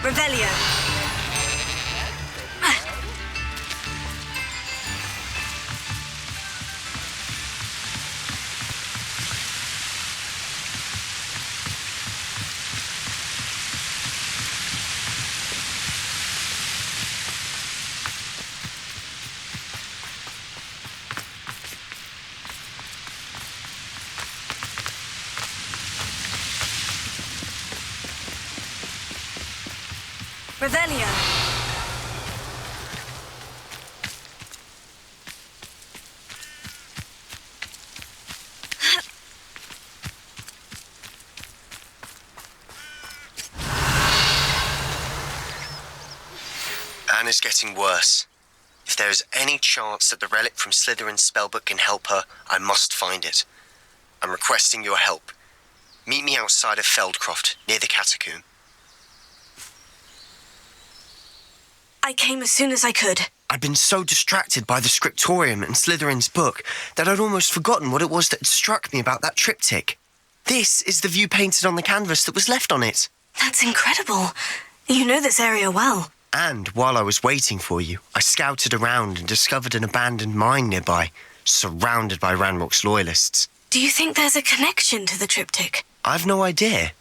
Revelio. Revelio. Anna's getting worse. If there is any chance that the relic from Slytherin's spellbook can help her, I must find it. I'm requesting your help. Meet me outside of Feldcroft, near the catacomb. I came as soon as I could. I'd been so distracted by the scriptorium and Slytherin's book that I'd almost forgotten what it was that had struck me about that triptych. This is the view painted on the canvas that was left on it. That's incredible. You know this area well. And while I was waiting for you, I scouted around and discovered an abandoned mine nearby, surrounded by Ranrock's loyalists. Do you think there's a connection to the triptych? I've no idea,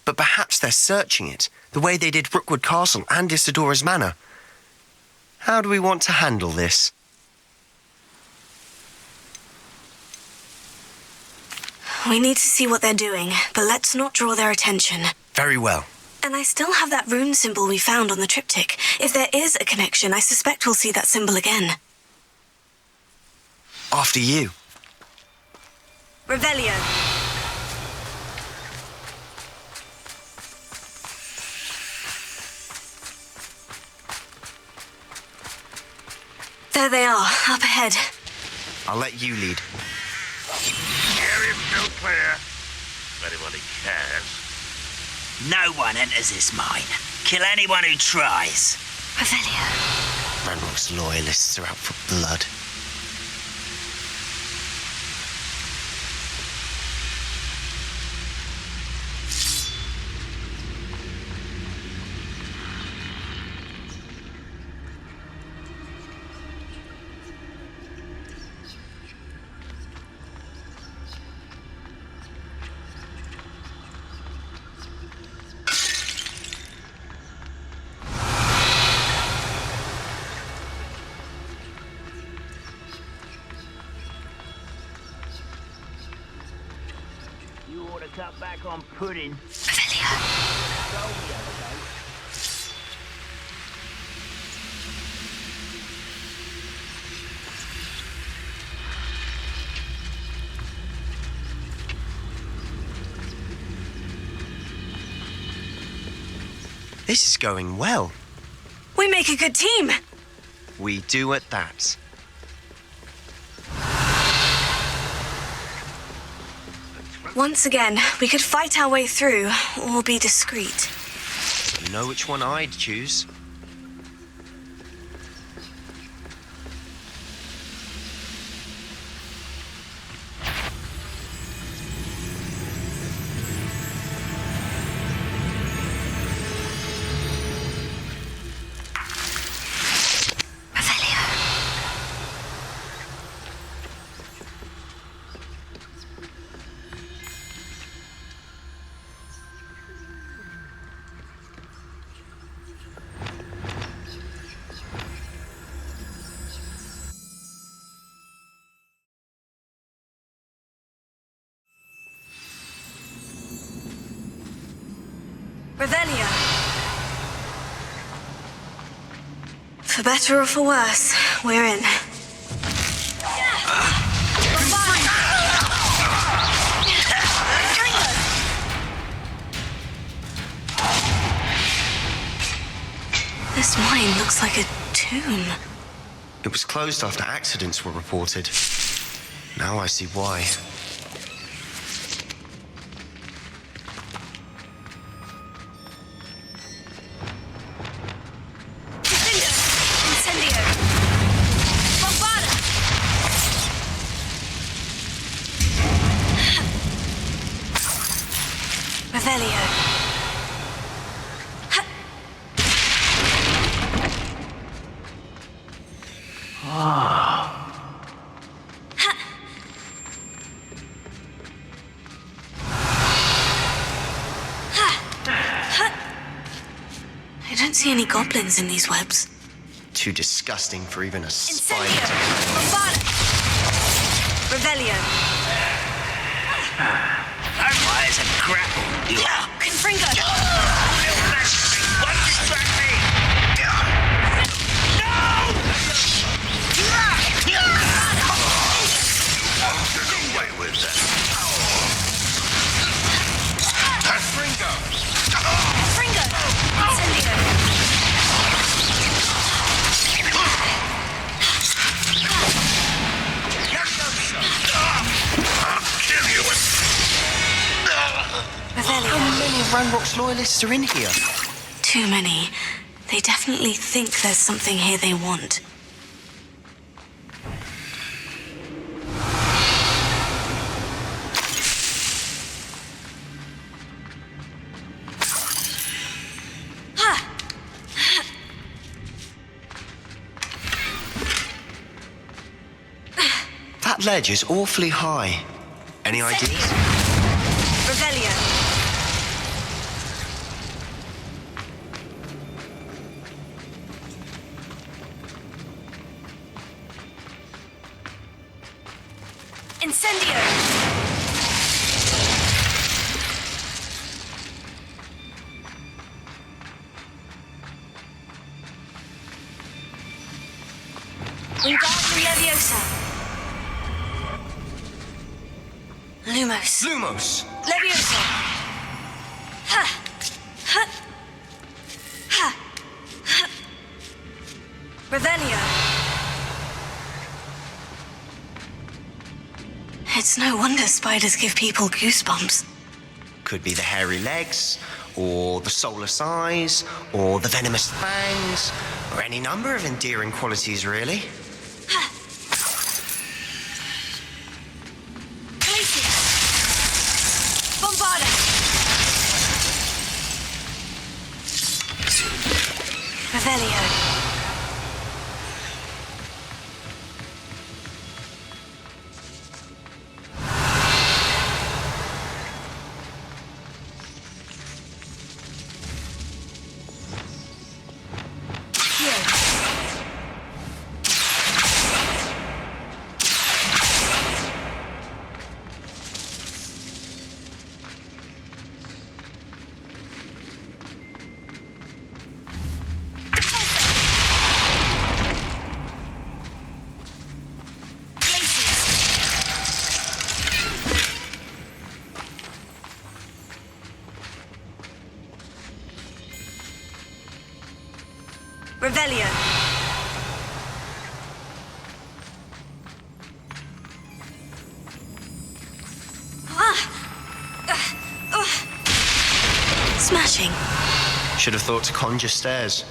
but perhaps they're searching it, the way they did Rookwood Castle and Isidora's Manor. How do we want to handle this? We need to see what they're doing, but let's not draw their attention. Very well. And I still have that rune symbol we found on the triptych. If there is a connection, I suspect we'll see that symbol again. After you. Revelio. There they are, up ahead. I'll let you lead. Area still clear. If anybody cares. No one enters this mine. Kill anyone who tries. Revelio. Ranrock's loyalists are out for blood. You ought to cut back on pudding. This is going well. We make a good team. We do at that. Once again, we could fight our way through, or be discreet. You know which one I'd choose. Revelio. For better or for worse, we're in. This mine looks like a tomb. It was closed after accidents were reported. Now I see why. Revelio. I don't see any goblins in these webs. Too disgusting for even a spider Incendio! to... Bombard! Revelio! Otherwise, a grapple. Confringo! One distract me! Get away with that. Fringo! Fringo! Incendio! I'll kill you with... Revelio. How many Ranrock's loyalists are in here? Too many. They definitely think there's something here they want. That ledge is awfully high. Any ideas? Revelio. Incendio. Wingardium Leviosa. Lumos. Lumos! Leviosa. Ha. Ha. Ha. Ha. Revelio. It's no wonder spiders give people goosebumps. Could be the hairy legs, or the soulless eyes, or the venomous fangs, or any number of endearing qualities, really. Bombarda. Revelio. Revelio. Smashing. Should have thought to conjure stairs.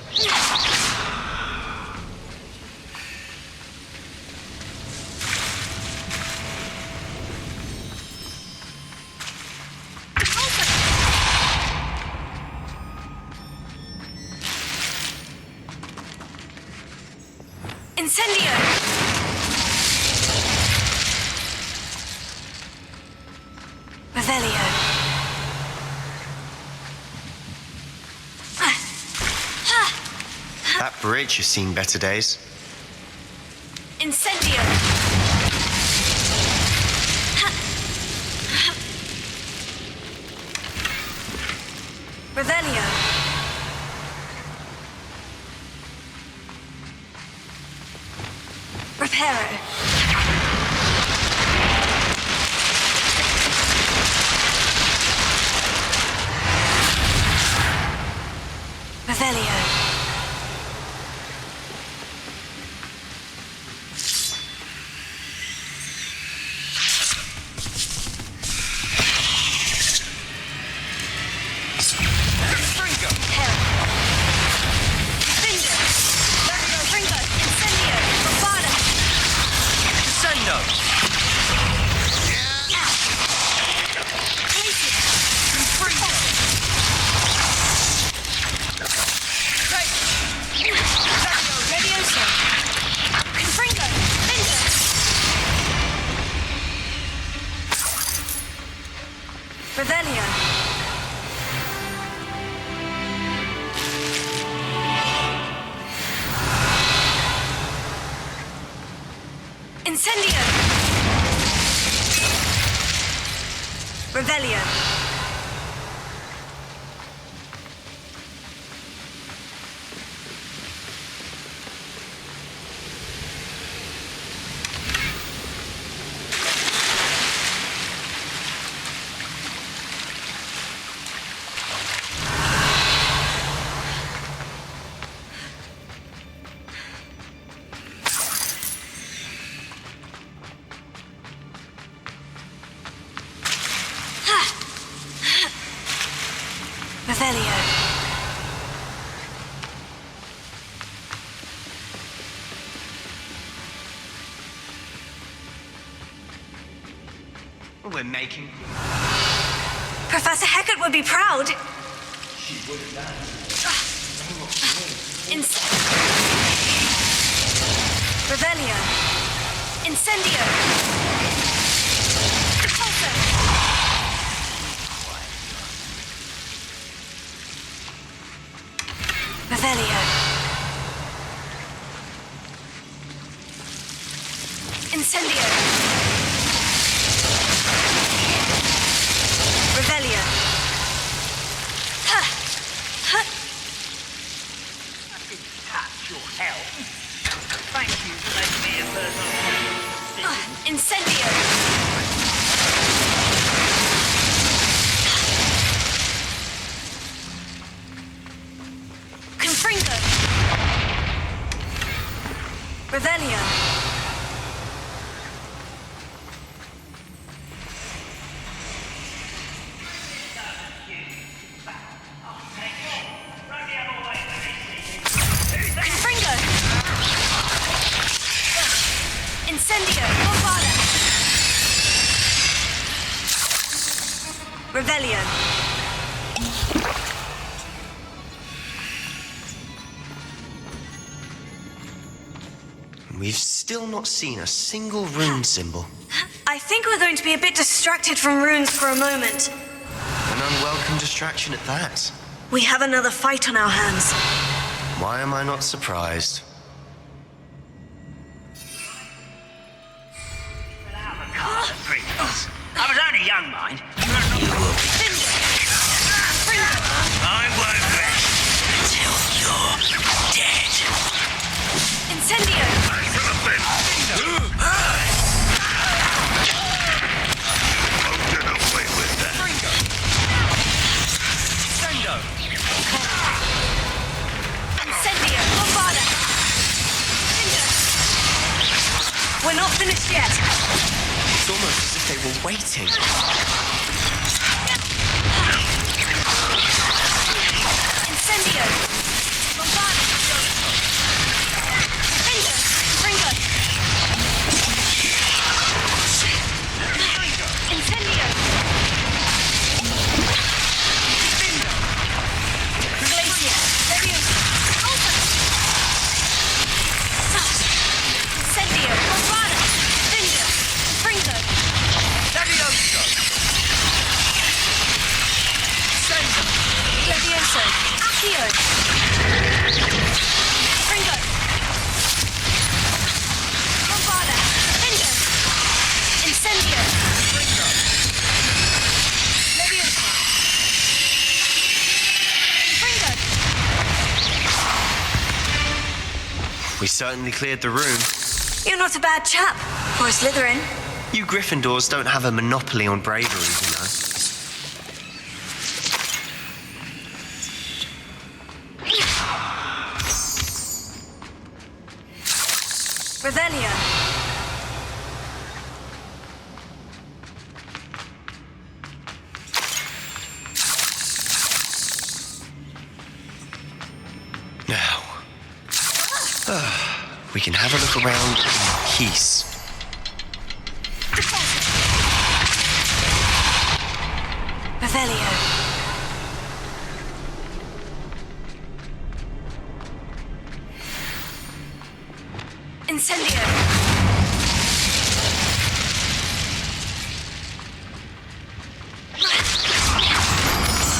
Incendio. Revelio. That bridge has seen better days. Incendio. Revelio. Reparo. Revelio. Incendio! Revelio. Revelio. We're making... Professor Hecat would be proud. Revelio. Incendio. Repulso. Revelio. Incendio. Revelio. Your help. Thank you for making me a personal Incendio. Confringo. Revelio. Confringo. Incendio. Bombada. Revelio. We've still not seen a single rune symbol. I think we're going to be a bit distracted from runes for a moment. An unwelcome distraction at that. We have another fight on our hands. Why am I not surprised? I was only young, mind. You will be. I won't rest until you're dead. Incendio. I should have been. I'll get away with that. Incendio. Bombada. We're not finished yet. It's almost as if they were waiting. Incendio. Bombada. Confringo. Incendio. Glacier. Leviosa. Incendio. Bombada. Confringo. Levioso. Accio. Confringo. Bombada. Confringo. Incendio. Levioso. Confringo. We certainly cleared the room. You're not a bad chap for a Slytherin. You Gryffindors don't have a monopoly on bravery, you know. Revelio. Now, we can have a look around in peace. Revelio. Incendio.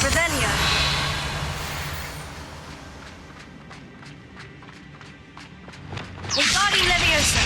Revelio. Wingardium Leviosa.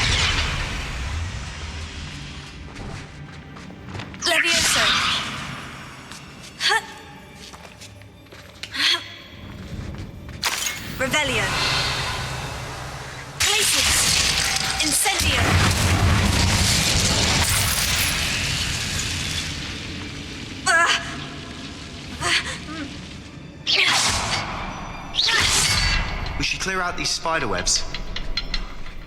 clear out these spider webs.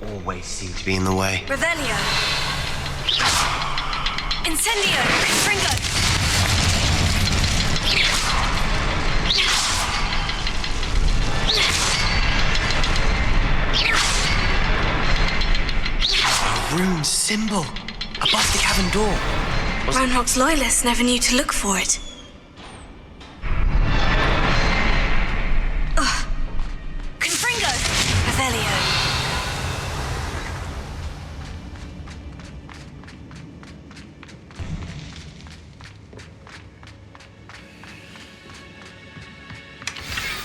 Always seem to be in the way. Revelio. Incendio. Confringo. A rune symbol above the cavern door. Ranrock's loyalists never knew to look for it. Ugh. Confringo. Revelio.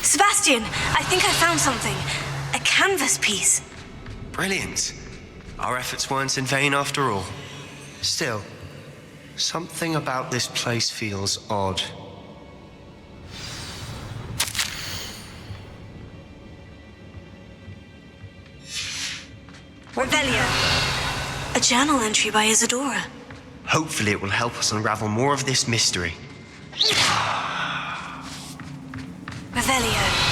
Sebastian, I think I found something. A canvas piece. Brilliant. Our efforts weren't in vain after all. Still, something about this place feels odd. Revelio. A journal entry by Isadora. Hopefully it will help us unravel more of this mystery. Revelio.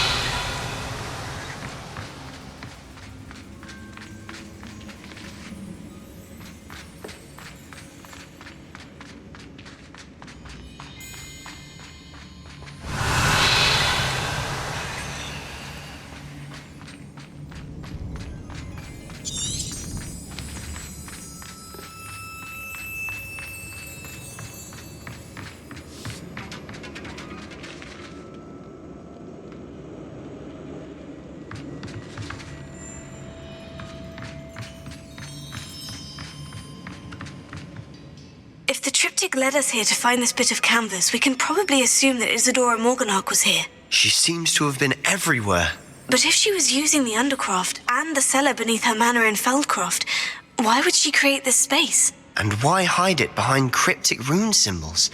If the triptych led us here to find this bit of canvas, we can probably assume that Isadora Morganach was here. She seems to have been everywhere. But if she was using the Undercroft and the cellar beneath her manor in Feldcroft, why would she create this space? And why hide it behind cryptic rune symbols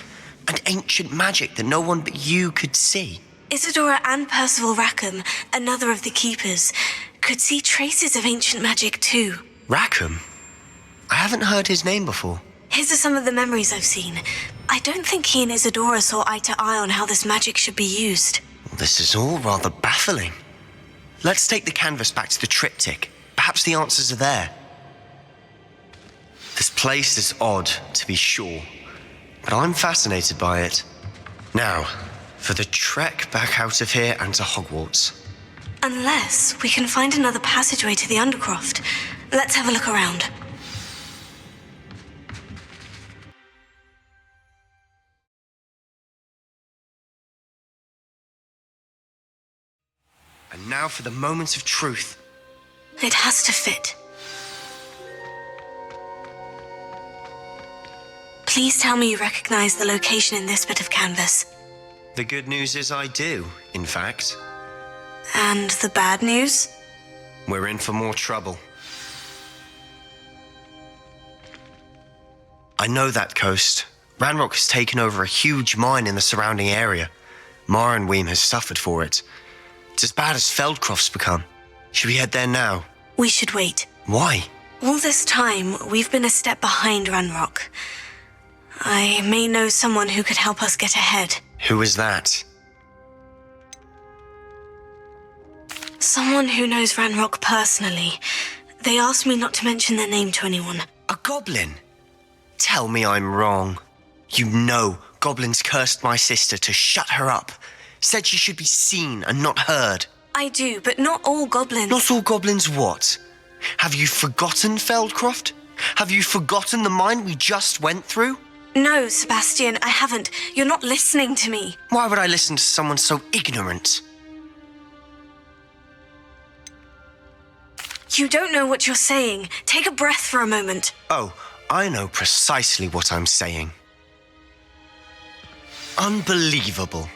and ancient magic that no one but you could see? Isadora and Percival Rackham, another of the Keepers, could see traces of ancient magic too. Rackham? I haven't heard his name before. His are some of the memories I've seen. I don't think he and Isadora saw eye to eye on how this magic should be used. This is all rather baffling. Let's take the canvas back to the triptych. Perhaps the answers are there. This place is odd, to be sure, but I'm fascinated by it. Now, for the trek back out of here and to Hogwarts. Unless we can find another passageway to the Undercroft. Let's have a look around. And now for the moment of truth. It has to fit. Please tell me you recognize the location in this bit of canvas. The good news is I do, in fact. And the bad news? We're in for more trouble. I know that coast. Ranrock has taken over a huge mine in the surrounding area. Marrenweem has suffered for it. It's as bad as Feldcroft's become. Should we head there now? We should wait. Why? All this time, we've been a step behind Ranrock. I may know someone who could help us get ahead. Who is that? Someone who knows Ranrock personally. They asked me not to mention their name to anyone. A goblin? Tell me I'm wrong. You know goblins cursed my sister to shut her up. Said she should be seen and not heard. I do, but not all goblins. Not all goblins what? Have you forgotten Feldcroft? Have you forgotten the mine we just went through? No, Sebastian, I haven't. You're not listening to me. Why would I listen to someone so ignorant? You don't know what you're saying. Take a breath for a moment. Oh, I know precisely what I'm saying. Unbelievable.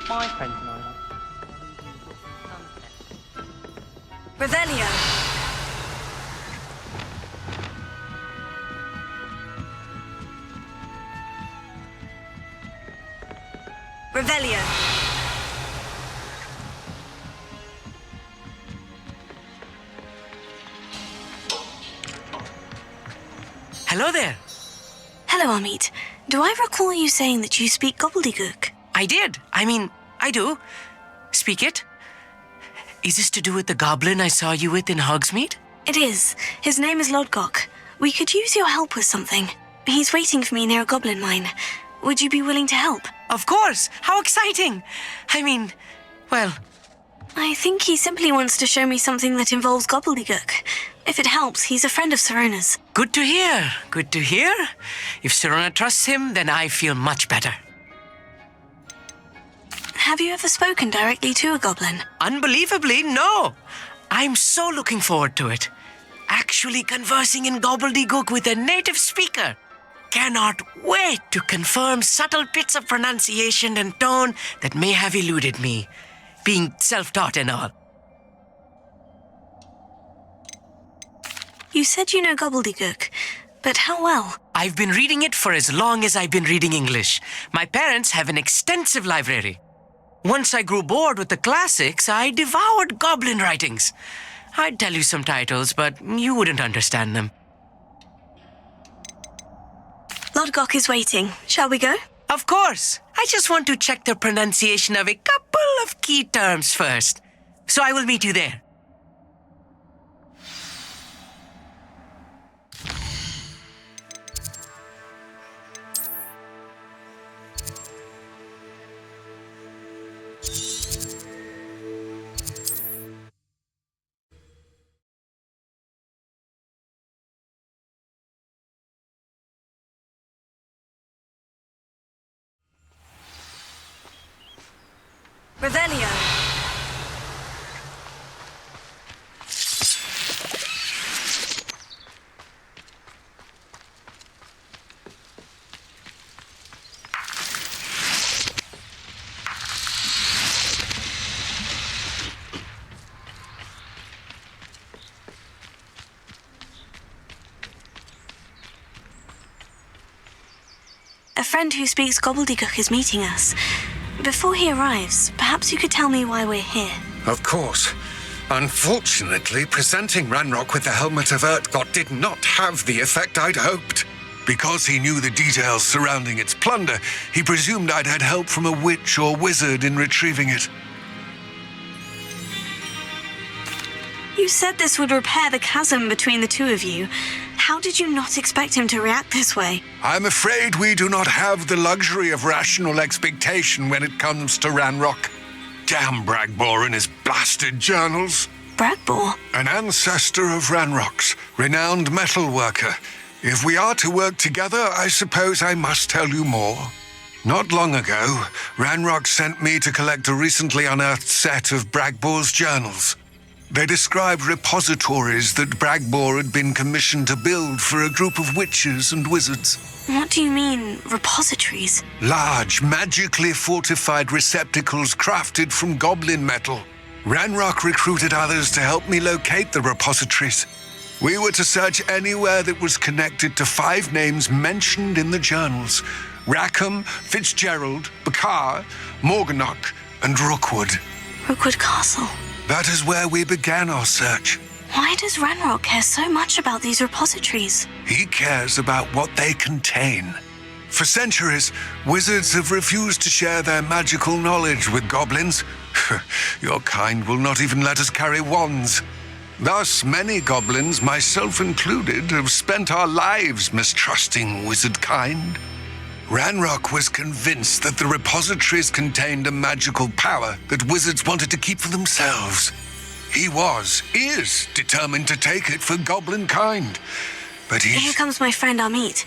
my friend and I. Revelio. Revelio. Hello there. Hello, Amit. Do I recall you saying that you speak gobbledygook? I did. I do. Speak it. Is this to do with the goblin I saw you with in Hogsmeade? It is. His name is Lodgok. We could use your help with something. He's waiting for me near a goblin mine. Would you be willing to help? Of course. How exciting. Well, I think he simply wants to show me something that involves gobbledygook. If it helps, he's a friend of Serona's. good to hear. Good to hear. If Serona trusts him, then I feel much better. Have you ever spoken directly to a goblin? Unbelievably, no. I'm so looking forward to it. Actually conversing in gobbledygook with a native speaker. Cannot wait to confirm subtle bits of pronunciation and tone that may have eluded me, being self-taught and all. You said you know gobbledygook, but how well? I've been reading it for as long as I've been reading English. My parents have an extensive library. Once I grew bored with the classics, I devoured goblin writings. I'd tell you some titles, but you wouldn't understand them. Lodgok is waiting. Shall we go? Of course. I just want to check the pronunciation of a couple of key terms first. So I will meet you there. Revelio. A friend who speaks gobbledygook is meeting us. Before he arrives, perhaps you could tell me why we're here. Of course. Unfortunately, presenting Ranrock with the Helmet of Urtkot did not have the effect I'd hoped. Because he knew the details surrounding its plunder, he presumed I'd had help from a witch or wizard in retrieving it. You said this would repair the chasm between the two of you. How did you not expect him to react this way? I'm afraid we do not have the luxury of rational expectation when it comes to Ranrock. Damn Bragbor and his blasted journals. Bragbor? An ancestor of Ranrock's, renowned metal worker. If we are to work together, I suppose I must tell you more. Not long ago, Ranrock sent me to collect a recently unearthed set of Bragbor's journals. They described repositories that Bragbor had been commissioned to build for a group of witches and wizards. What do you mean, repositories? Large, magically fortified receptacles crafted from goblin metal. Ranrock recruited others to help me locate the repositories. We were to search anywhere that was connected to 5 names mentioned in the journals: Rackham, Fitzgerald, Bakar, Morganach, and Rookwood. Rookwood Castle. That is where we began our search. Why does Ranrock care so much about these repositories? He cares about what they contain. For centuries, wizards have refused to share their magical knowledge with goblins. Your kind will not even let us carry wands. Thus, many goblins, myself included, have spent our lives mistrusting wizard kind. Ranrock was convinced that the repositories contained a magical power that wizards wanted to keep for themselves. He is determined to take it for goblin kind. But Here comes my friend Amit.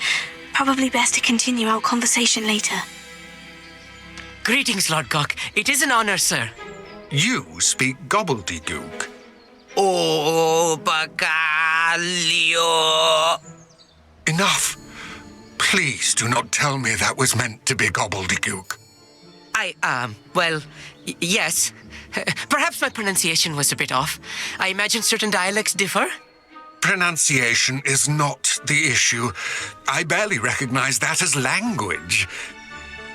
Probably best to continue our conversation later. Greetings, Lord Gok. It is an honor, sir. You speak gobbledygook. Oh, Bacalio. Enough. Please do not tell me that was meant to be gobbledygook. Yes. Perhaps my pronunciation was a bit off. I imagine certain dialects differ. Pronunciation is not the issue. I barely recognize that as language.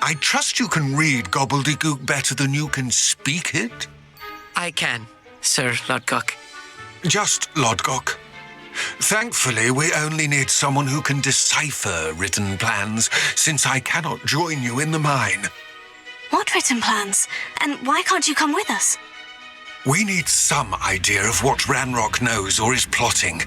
I trust you can read gobbledygook better than you can speak it? I can, Sir Lodgok. Just Lodgok. Thankfully, we only need someone who can decipher written plans, since I cannot join you in the mine. What written plans? And why can't you come with us? We need some idea of what Ranrock knows or is plotting.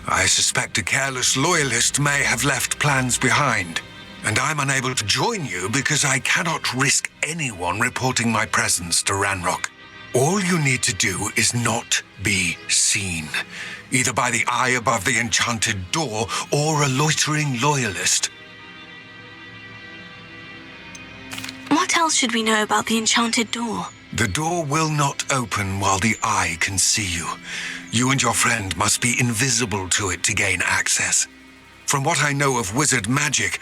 I suspect a careless loyalist may have left plans behind. And I'm unable to join you because I cannot risk anyone reporting my presence to Ranrock. All you need to do is not be seen, either by the eye above the enchanted door or a loitering loyalist. What else should we know about the enchanted door? The door will not open while the eye can see you. You and your friend must be invisible to it to gain access. From what I know of wizard magic,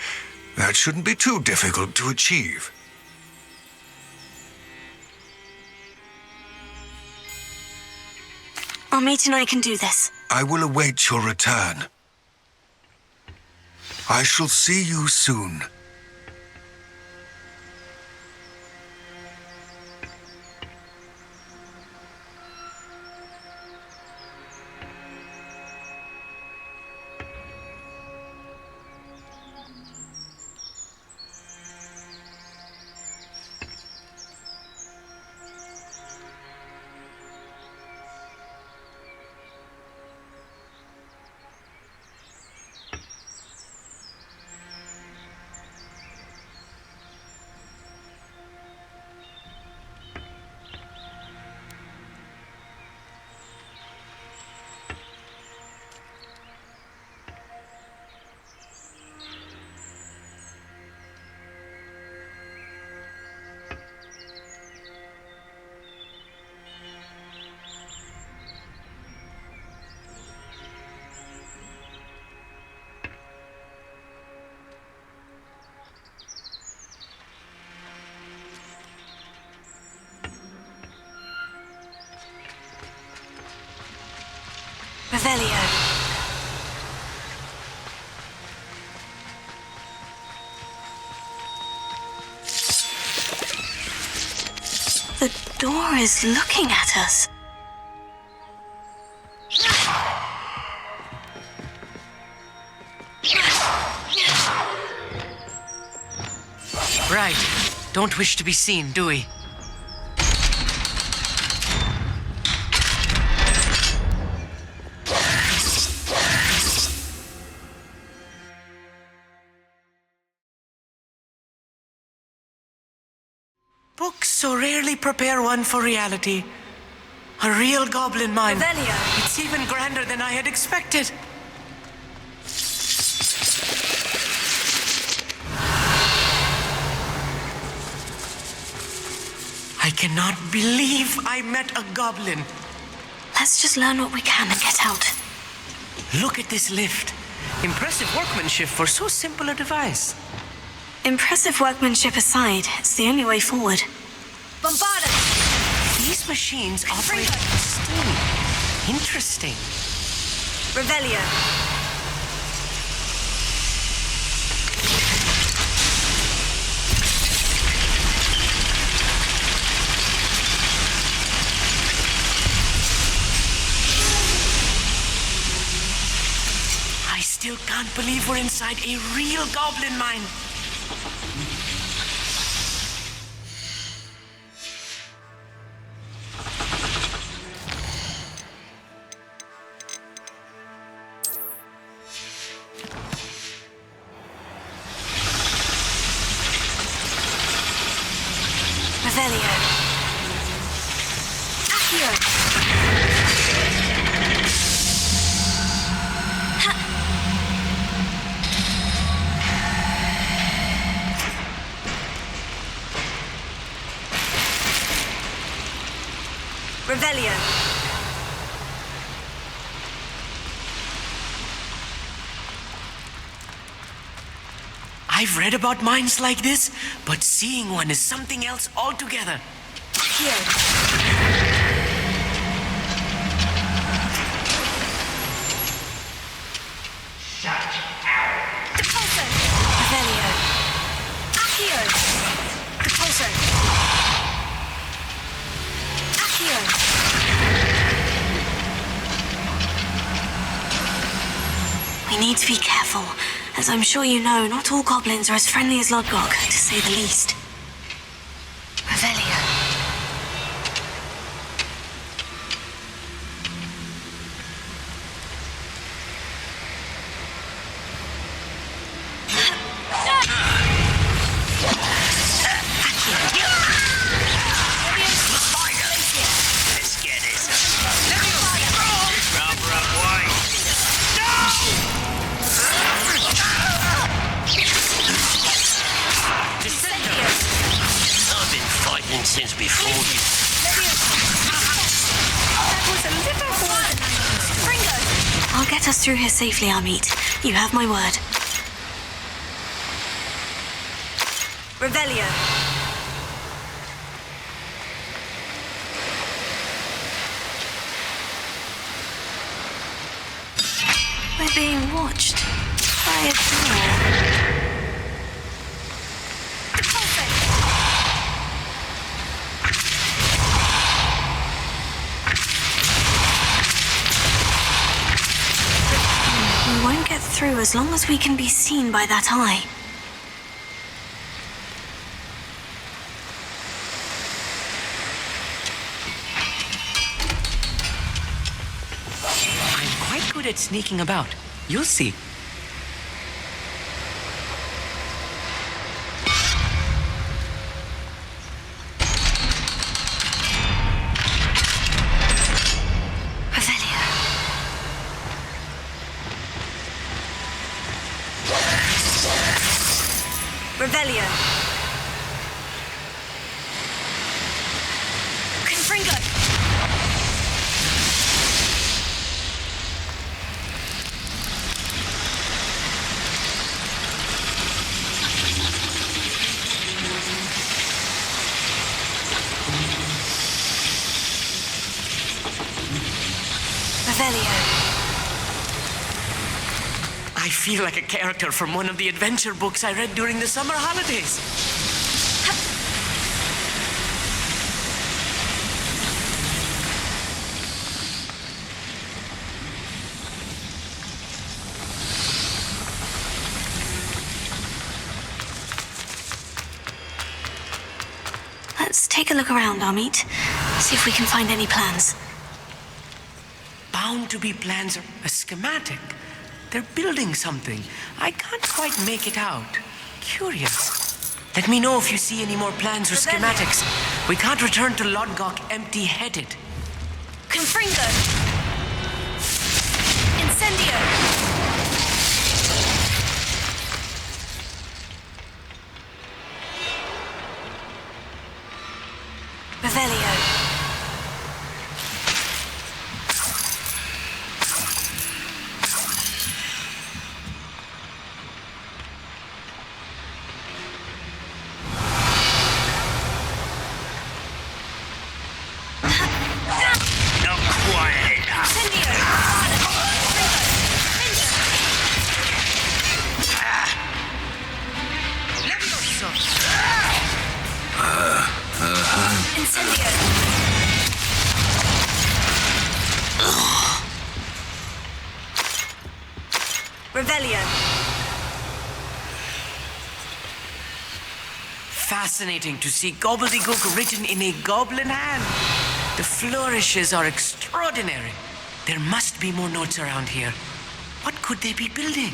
that shouldn't be too difficult to achieve. Our mate and I can do this. I will await your return. I shall see you soon. Revelio. The door is looking at us. Right. Don't wish to be seen, do we? Books so rarely prepare one for reality. A real goblin mine. Revelio. It's even grander than I had expected. I cannot believe I met a goblin. Let's just learn what we can and get out. Look at this lift. Impressive workmanship for so simple a device. Impressive workmanship aside, it's the only way forward. Bombarda! These machines operate with steam. Interesting. Revelio. I still can't believe we're inside a real goblin mine. Revelio. Accio. Revelio. I've read about mines like this, but seeing one is something else altogether. Here. Depulso. Revelio. Accio. Depulso. Accio. We need to be careful. As I'm sure you know, not all goblins are as friendly as Lodgok, to say the least. Revelio. Let's get this. Rubber up wide. I've been fighting since before you. That was a little more than I used to. Ringo! I'll get us through here safely, Amit. You have my word. Revelio. We're being watched by a door. We won't get through as long as we can be seen by that eye. I'm quite good at sneaking about. You'll see. Revelio. Revelio. Confringo. Revelio. I feel like a character from one of the adventure books I read during the summer holidays. Let's take a look around, Amit. See if we can find any plans. Bound to be plans or a schematic. They're building something. I can't quite make it out. Curious. Let me know if you see any more plans or schematics. We can't return to Lodgok empty-headed. Confringo. Incendio. Revelio. Not quiet enough. Incendio. Incendio. Revelio. Fascinating to see gobbledygook written in a goblin hand. The flourishes are extraordinary. There must be more notes around here. What could they be building?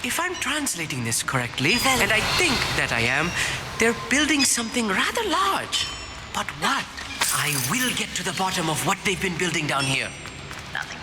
If I'm translating this correctly, and I think that I am, they're building something rather large. But what? I will get to the bottom of what they've been building down here. Nothing.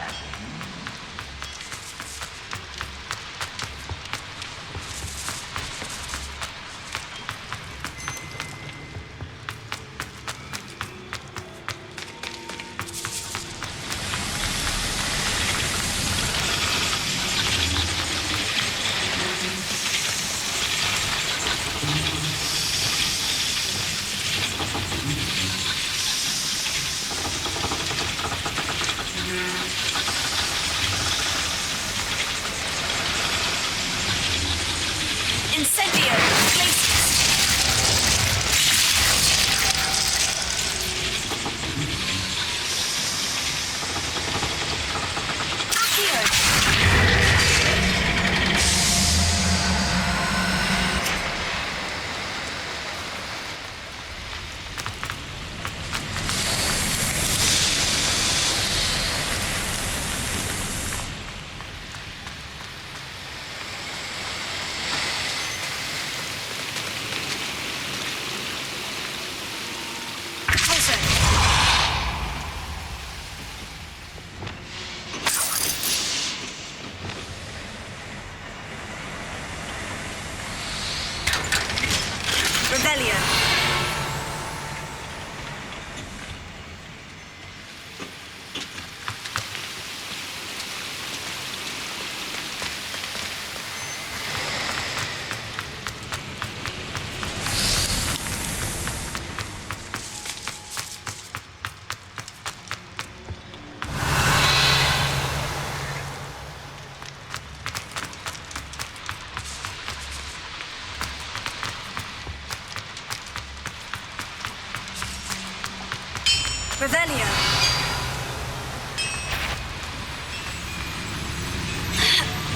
Revelio.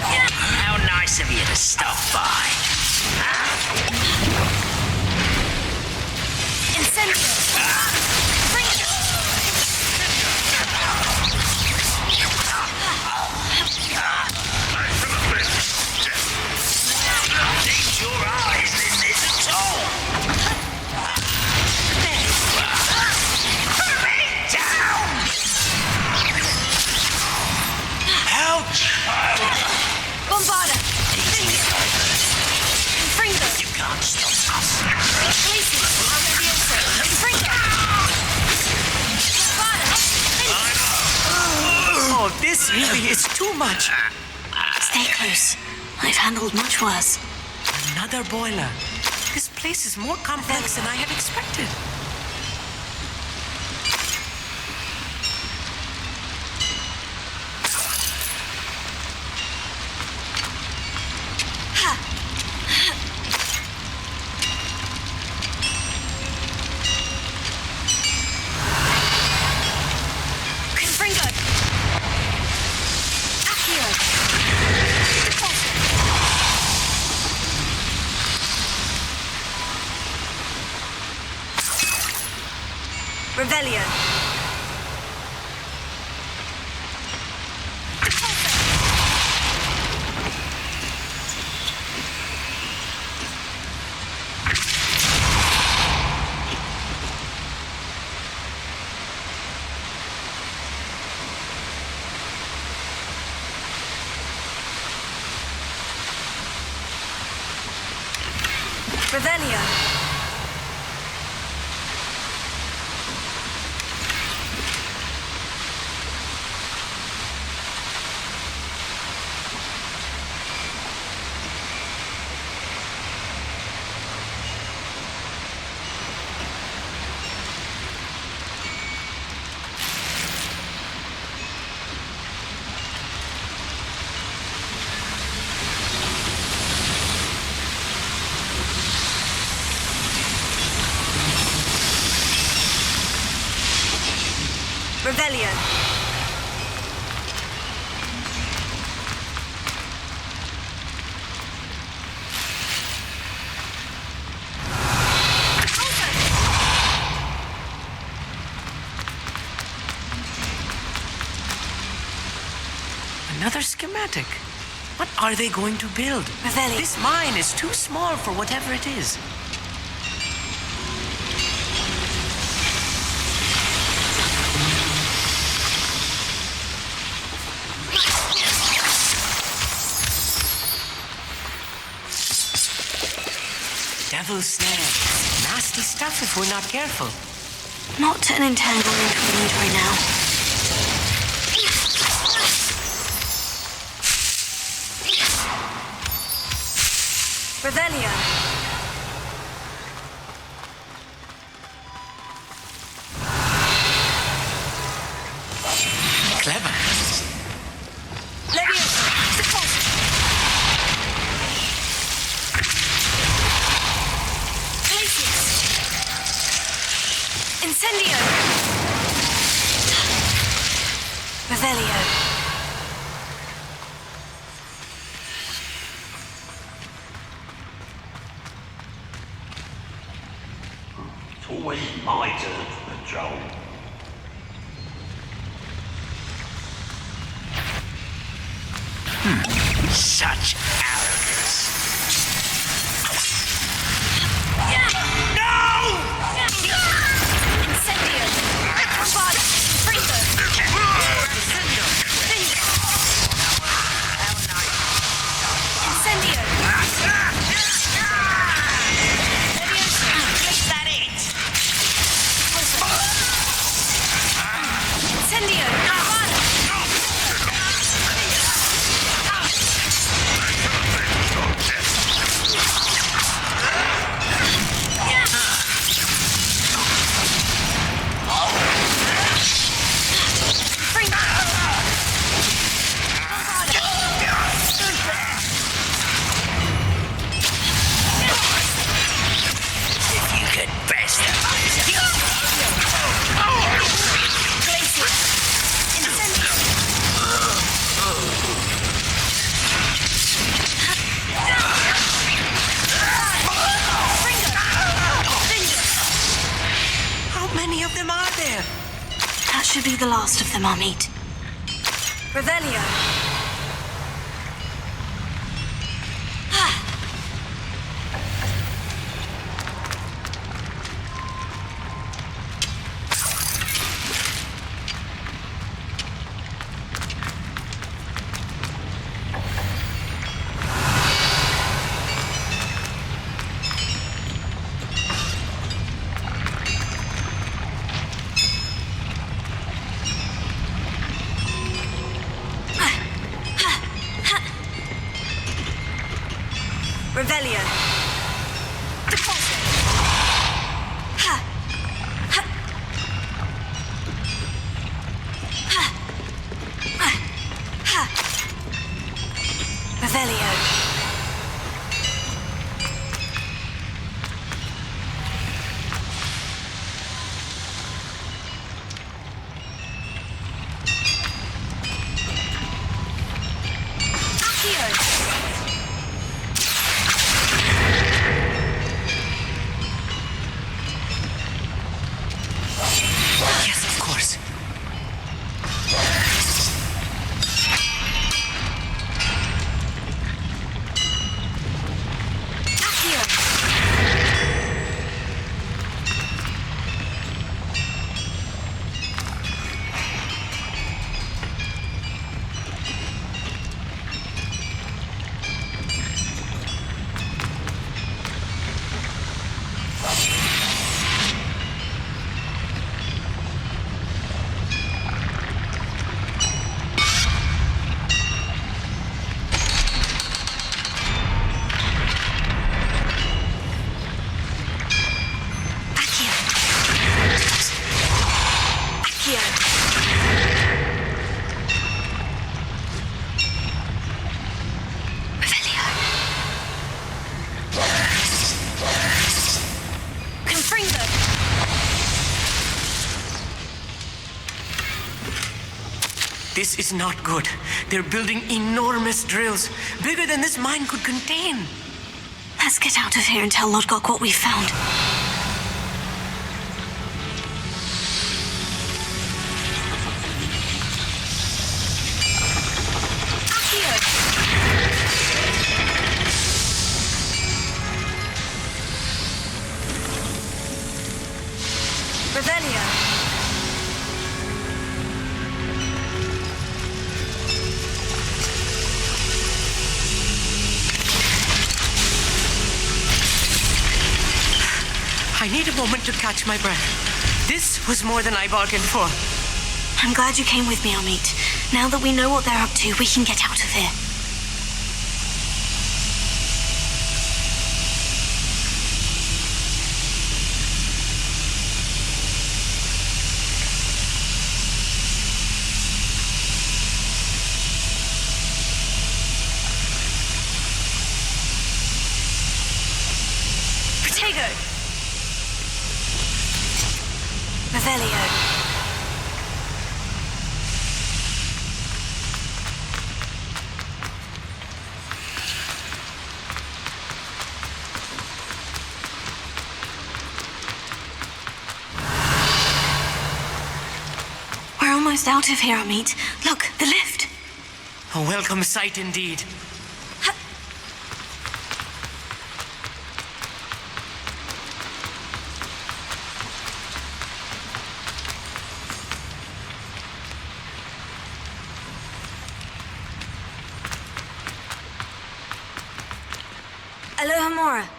How nice of you to stop by. Incendio. Bring it. Need your eyes in this at all. There you are. Lay down. Ouch! Bombarda. Fringo. You can't stop us. Places. Fringo. Bombarda. Oh, this really is too much. Stay close. I've handled much worse. Another boiler. This place is more complex than I had expected. Confringo. Accio. Revelio. Revelio. Revelio. Another schematic. What are they going to build? Revelio. This mine is too small for whatever it is. Devil's snare. Nasty stuff if we're not careful. Not to an entanglement we need right now. Revelio. Clever. Leviosa. Glacius. Incendio. Revelio. It's always my turn for patrol. Such arrogance. No! Incendio. Bombarda. Fringo. Incendio. Incendio. Is that it? Incendio. Bombarda. the last of them, Amit. Revelio. Revelio. Deposit. Ha. Ha. Ha. Ha. Revelio. Yes, of course. This is not good. They're building enormous drills, bigger than this mine could contain. Let's get out of here and tell Lodgok what we found. Revelio. I need a moment to catch my breath. This was more than I bargained for. I'm glad you came with me, Amit. Now that we know what they're up to, we can get out of here. Revelio. We're almost out of here, Amit. Look, the lift. A welcome sight indeed. Aloha Mora.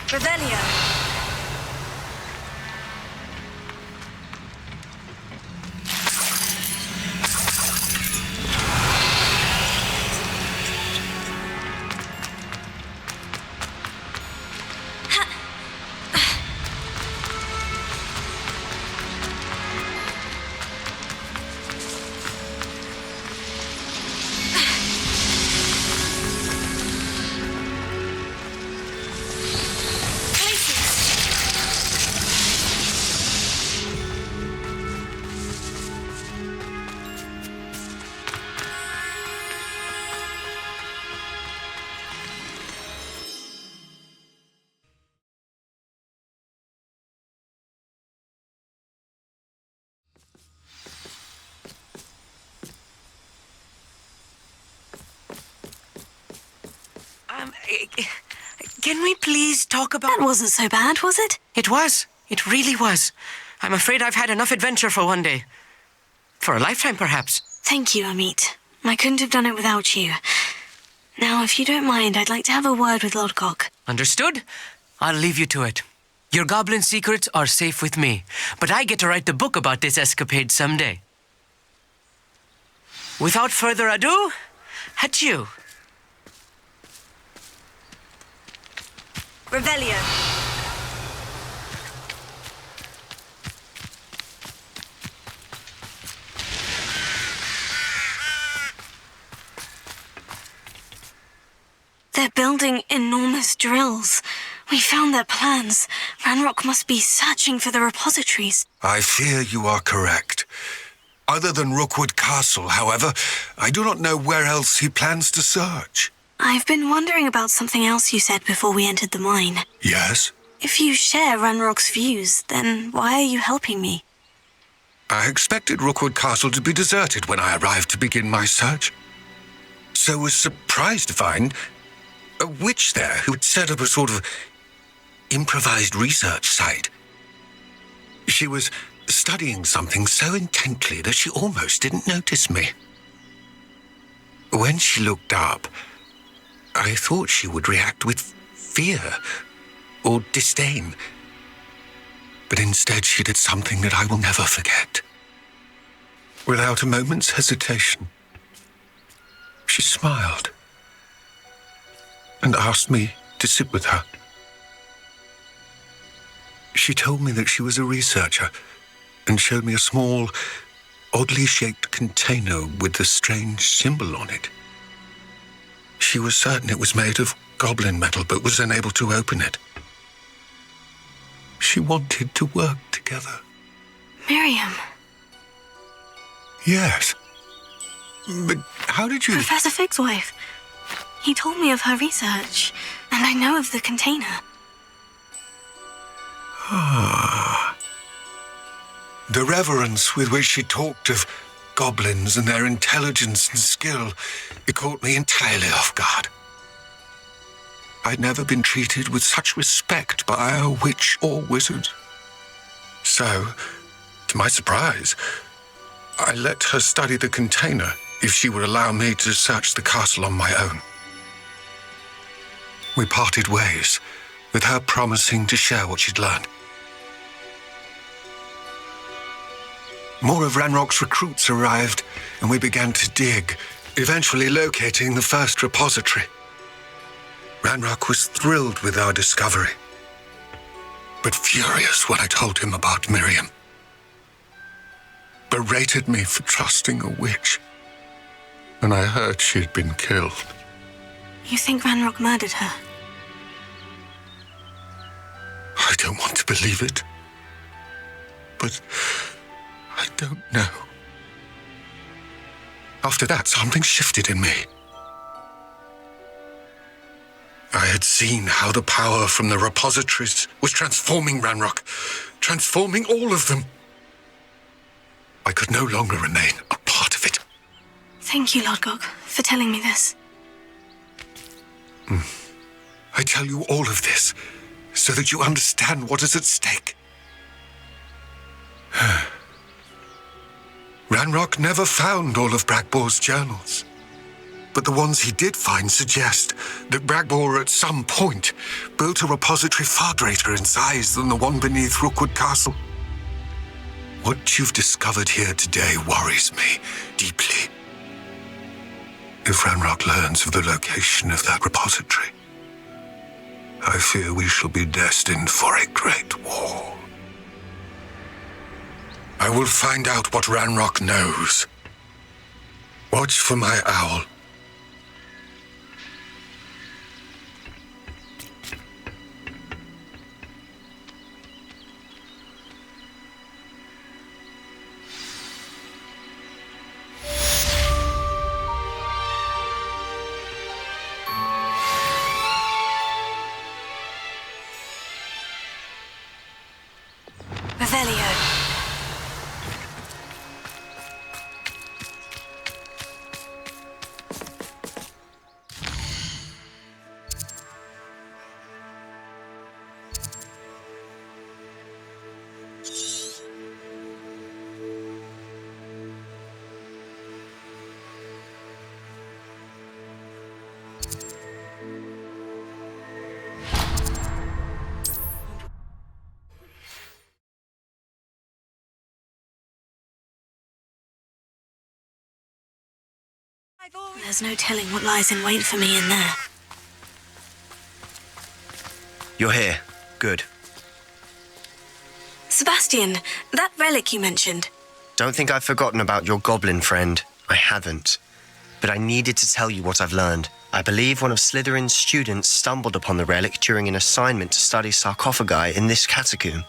Revelio. Can we please talk about... That wasn't so bad, was it? It was. It really was. I'm afraid I've had enough adventure for one day. For a lifetime, perhaps. Thank you, Amit. I couldn't have done it without you. Now, if you don't mind, I'd like to have a word with Lodgok. Understood? I'll leave you to it. Your goblin secrets are safe with me, but I get to write the book about this escapade someday. Without further ado, adieu. Revelio. They're building enormous drills. We found their plans. Ranrock must be searching for the repositories. I fear you are correct. Other than Rookwood Castle, however, I do not know where else he plans to search. I've been wondering about something else you said before we entered the mine. Yes? If you share Ranrock's views, then why are you helping me? I expected Rookwood Castle to be deserted when I arrived to begin my search. So was surprised to find a witch there who had set up a sort of improvised research site. She was studying something so intently that she almost didn't notice me. When she looked up, I thought she would react with fear or disdain. But instead she did something that I will never forget. Without a moment's hesitation, she smiled and asked me to sit with her. She told me that she was a researcher and showed me a small, oddly shaped container with a strange symbol on it. She was certain it was made of goblin metal, but was unable to open it. She wanted to work together. Miriam. Yes. But how did you... Professor Fig's wife. He told me of her research, and I know of the container. Ah. The reverence with which she talked of goblins and their intelligence and skill, it caught me entirely off guard. I'd never been treated with such respect by a witch or wizard. So, to my surprise, I let her study the container if she would allow me to search the castle on my own. We parted ways, with her promising to share what she'd learned. More of Ranrock's recruits arrived, and we began to dig, eventually locating the first repository. Ranrock was thrilled with our discovery, but furious when I told him about Miriam. Berated me for trusting a witch, and I heard she'd been killed. You think Ranrock murdered her? I don't want to believe it, but I don't know. After that, something shifted in me. I had seen how the power from the repositories was transforming Ranrock, transforming all of them. I could no longer remain a part of it. Thank you, Lodgok, for telling me this. I tell you all of this so that you understand what is at stake. Ranrock never found all of Bragbor's journals, but the ones he did find suggest that Bragbor at some point built a repository far greater in size than the one beneath Rookwood Castle. What you've discovered here today worries me deeply. If Ranrock learns of the location of that repository, I fear we shall be destined for a great war. I will find out what Ranrock knows. Watch for my owl. Revelio. There's no telling what lies in wait for me in there. You're here. Good. Sebastian, that relic you mentioned. Don't think I've forgotten about your goblin friend. I haven't. But I needed to tell you what I've learned. I believe one of Slytherin's students stumbled upon the relic during an assignment to study sarcophagi in this catacomb.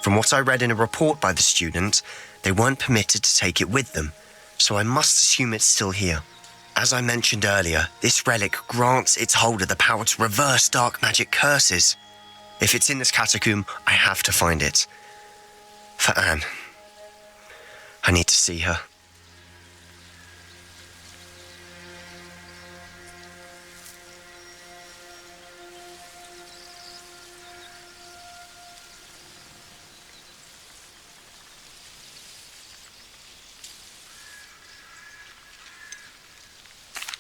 From what I read in a report by the student, they weren't permitted to take it with them, so I must assume it's still here. As I mentioned earlier, this relic grants its holder the power to reverse dark magic curses. If it's in this catacomb, I have to find it. For Anne. I need to see her.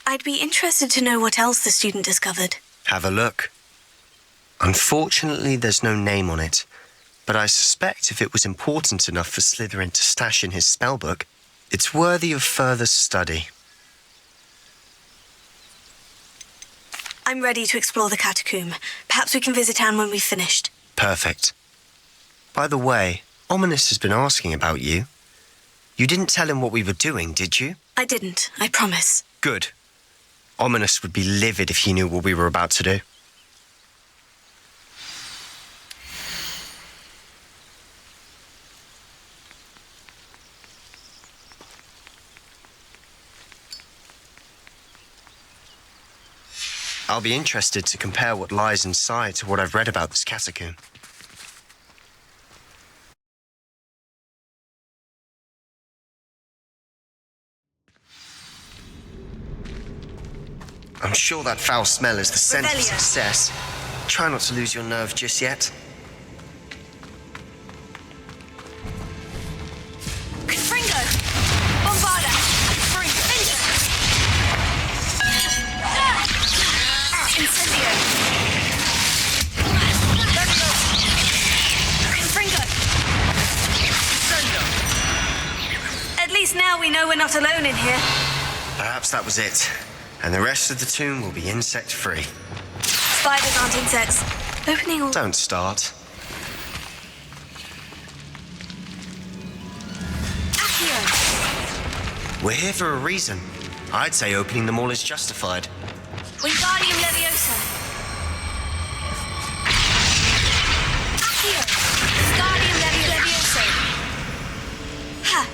I'd be interested to know what else the student discovered. Have a look. Unfortunately, there's no name on it, but I suspect if it was important enough for Slytherin to stash in his spellbook, it's worthy of further study. I'm ready to explore the catacomb. Perhaps we can visit Anne when we've finished. Perfect. By the way, Ominous has been asking about you. You didn't tell him what we were doing, did you? I didn't, I promise. Good. Ominous would be livid if he knew what we were about to do. I'll be interested to compare what lies inside to what I've read about this catacomb. I'm sure that foul smell is the scent of Revelio. success. Try not to lose your nerve just yet. Confringo! Bombarda! Confringo! Incendio! Confringo! At least now we know we're not alone in here. Perhaps that was it. And the rest of the tomb will be insect-free. Spiders aren't insects. Opening all... Don't start. Accio! We're here for a reason. I'd say opening them all is justified. Wingardium Leviosa! Accio! Wingardium Leviosa! Ha!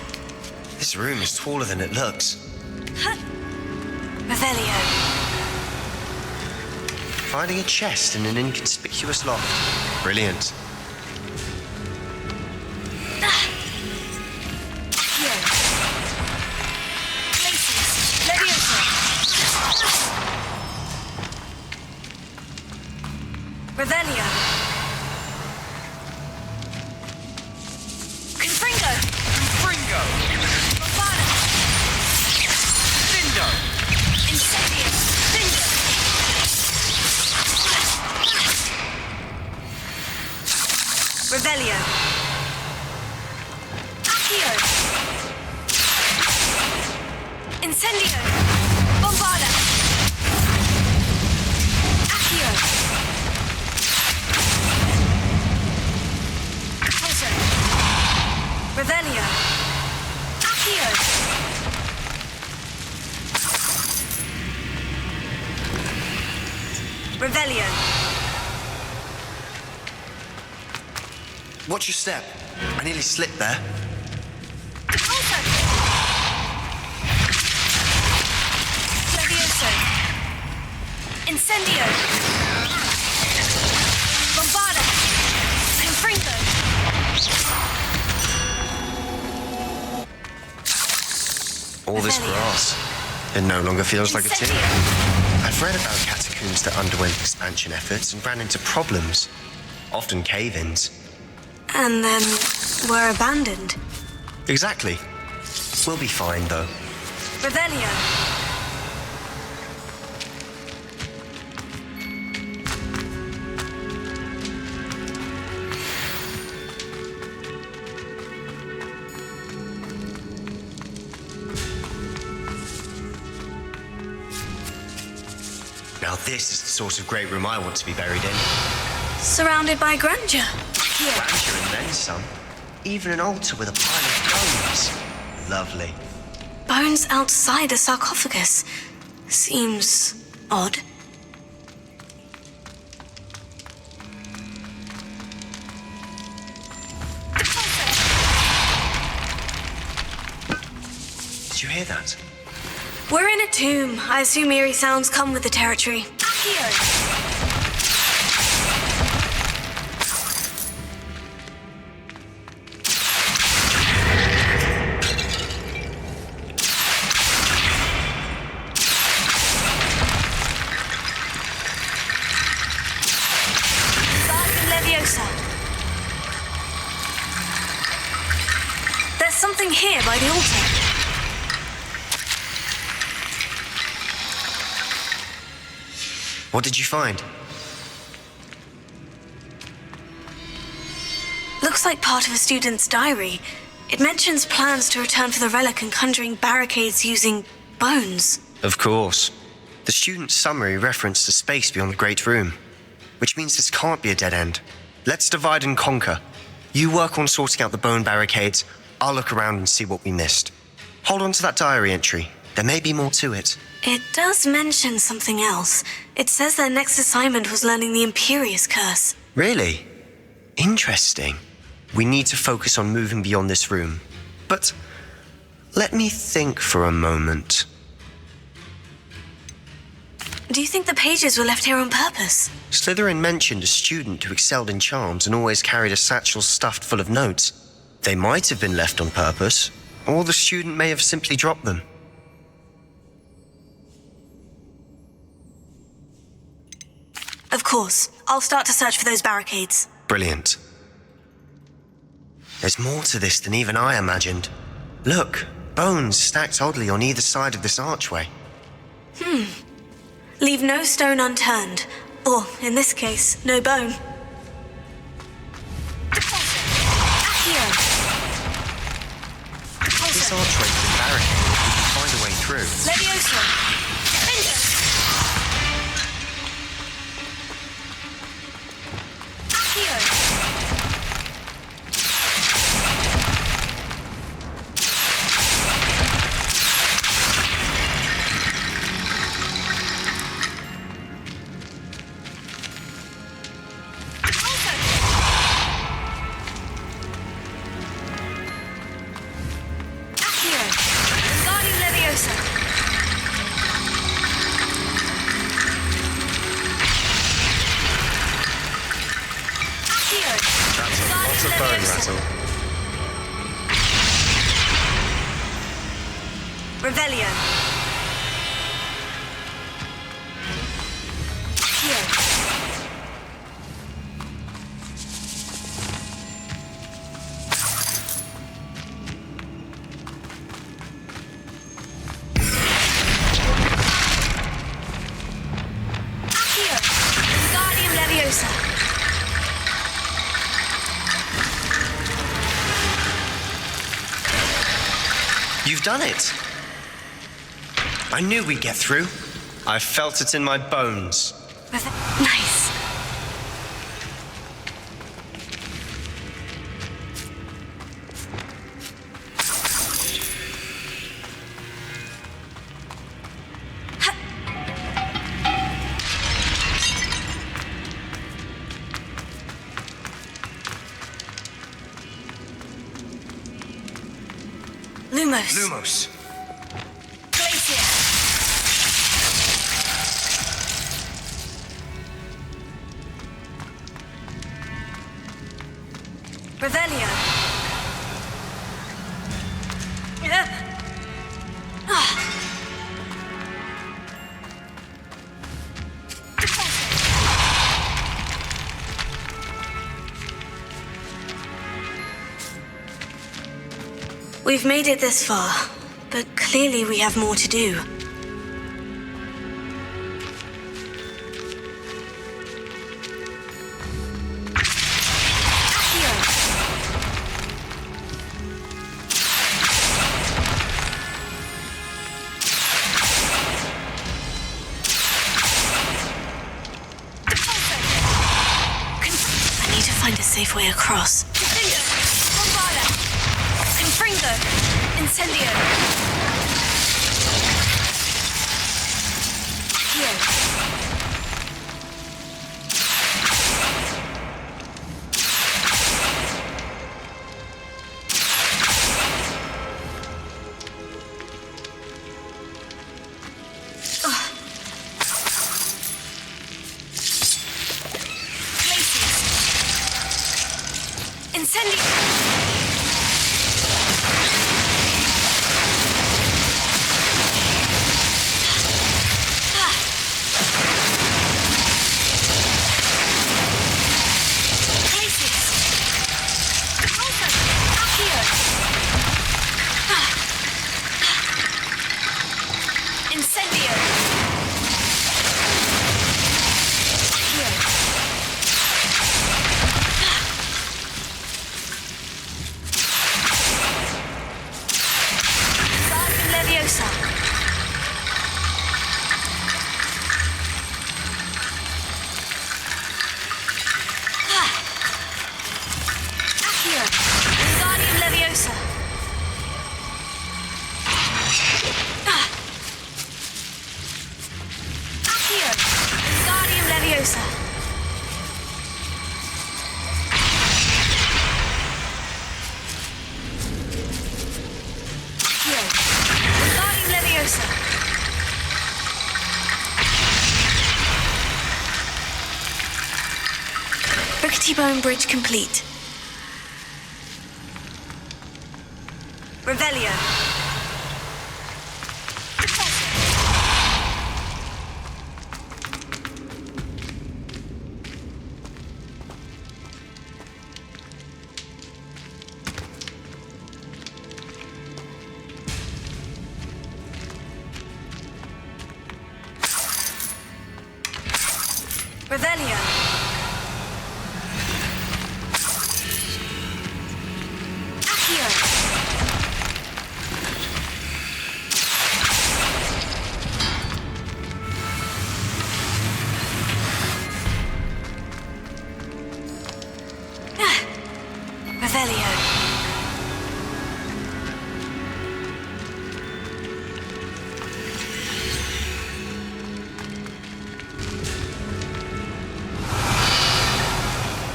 This room is taller than it looks. Ha! Revelio. Finding a chest in an inconspicuous loft. Brilliant. Accio. Places. Leviosa. Revelio. Confringo. Fringo! Bombarda. Dindo! Incendio. Finger. Revelio. Accio. Incendio. Bombarda. Accio. Pulso. Revelio. Accio. Revelio. Watch your step. I nearly slipped there. Pulso. Levioso. Incendio. Bombarda. Confringo. All this Revelio. grass. It no longer feels like a tomb. Incendio. I've read about catacombs that underwent expansion efforts and ran into problems. Often cave-ins. And then were abandoned. Exactly. We'll be fine, though. Revelio. Now this is the sort of great room I want to be buried in. Surrounded by grandeur. Here. Grandeur and then some. Even an altar with a pile of bones. Lovely. Bones outside a sarcophagus. Seems odd. Did you hear that? We're in a tomb. I assume eerie sounds come with the territory. Accio! There's something here by the altar. What did you find? Looks like part of a student's diary. It mentions plans to return for the relic and conjuring barricades using bones. Of course. The student's summary referenced a space beyond the Great Room, which means this can't be a dead end. Let's divide and conquer. You work on sorting out the bone barricades. I'll look around and see what we missed. Hold on to that diary entry. There may be more to it. It does mention something else. It says their next assignment was learning the Imperious Curse. Really? Interesting. We need to focus on moving beyond this room. But let me think for a moment. Do you think the pages were left here on purpose? Slytherin mentioned a student who excelled in charms and always carried a satchel stuffed full of notes. They might have been left on purpose, or the student may have simply dropped them. Of course. I'll start to search for those barricades. Brilliant. There's more to this than even I imagined. Look, bones stacked oddly on either side of this archway. Leave no stone unturned. Or, in this case, no bone. Accio! This archway's been barricaded. We can find a way through. Leviosa! Revelio. You've done it. I knew we'd get through. I felt it in my bones. Nice. Lumos. Glacier. Revelio. We've made it this far, but clearly we have more to do. safe way across. Incendio! Bombarda! Confringo! Incendio! Accio! T-bone bridge complete. Revelio. Revelio.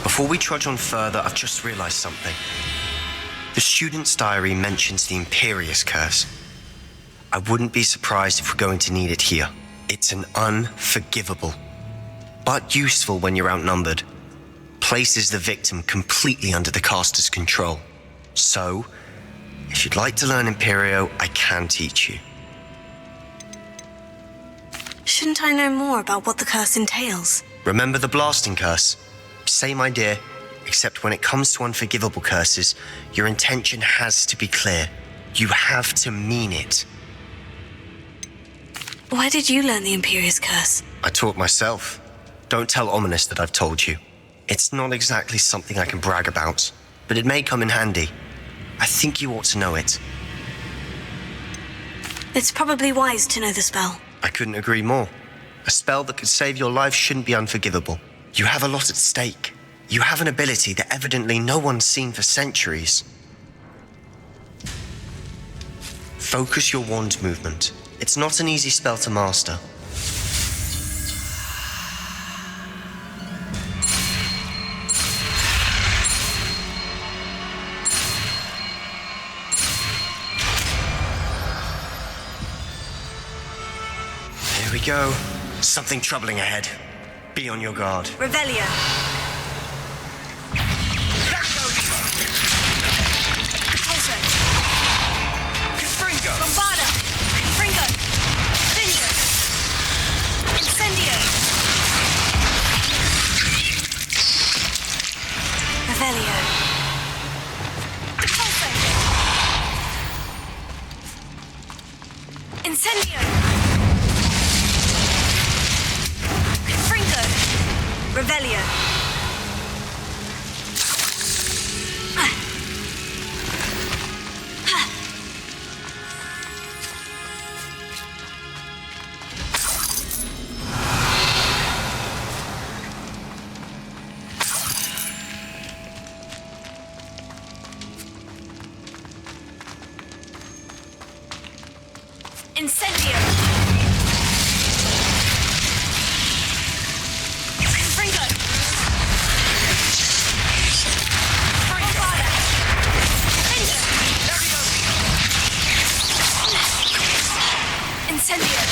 Before we trudge on further, I've just realized something. The student's diary mentions the Imperious Curse. I wouldn't be surprised if we're going to need it here. It's an unforgivable, but useful when you're outnumbered. Places the victim completely under the caster's control. So, if you'd like to learn Imperio, I can teach you. Shouldn't I know more about what the curse entails? Remember the blasting curse? Same idea, except when it comes to unforgivable curses, your intention has to be clear. You have to mean it. Why did you learn the Imperious Curse? I taught myself. Don't tell Ominous that I've told you. It's not exactly something I can brag about, but it may come in handy. I think you ought to know it. It's probably wise to know the spell. I couldn't agree more. A spell that could save your life shouldn't be unforgivable. You have a lot at stake. You have an ability that evidently no one's seen for centuries. Focus your wand movement. It's not an easy spell to master. Here we go. Something troubling ahead. Be on your guard. Revelio. Pulso. Confringo! Bombarda. Confringo. Incendio. Revelio. Pulso. Incendio. Revelio.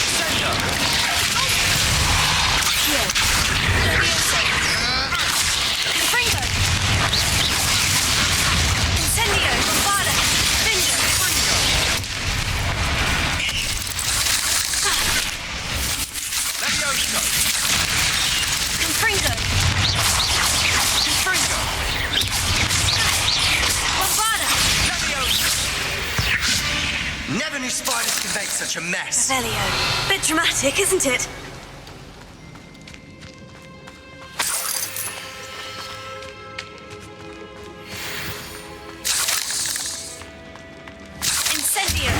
Accio. Leviosa. Confringo. Incendio. Bombada. Finger. Confringo. Bombada. Never knew spiders could make such a mess. Revelio. Bit dramatic, isn't it? Incendio.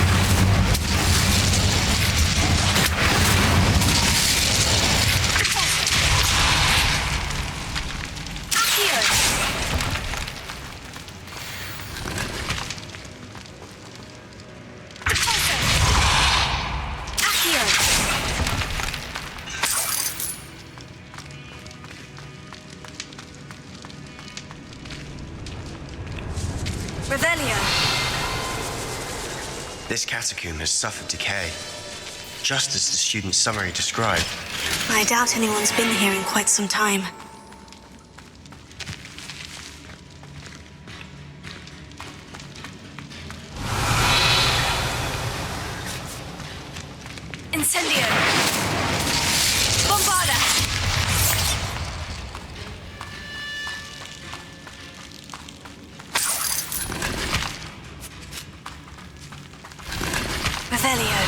Accio. Accio. Revelio. This catacomb has suffered decay, just as the student's summary described. I doubt anyone's been here in quite some time. Incendio. Bombada. Revelio.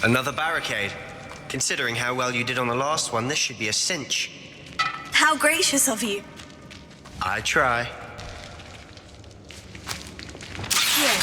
Another barricade. Considering how well you did on the last one, this should be a cinch. How gracious of you. I try. Here.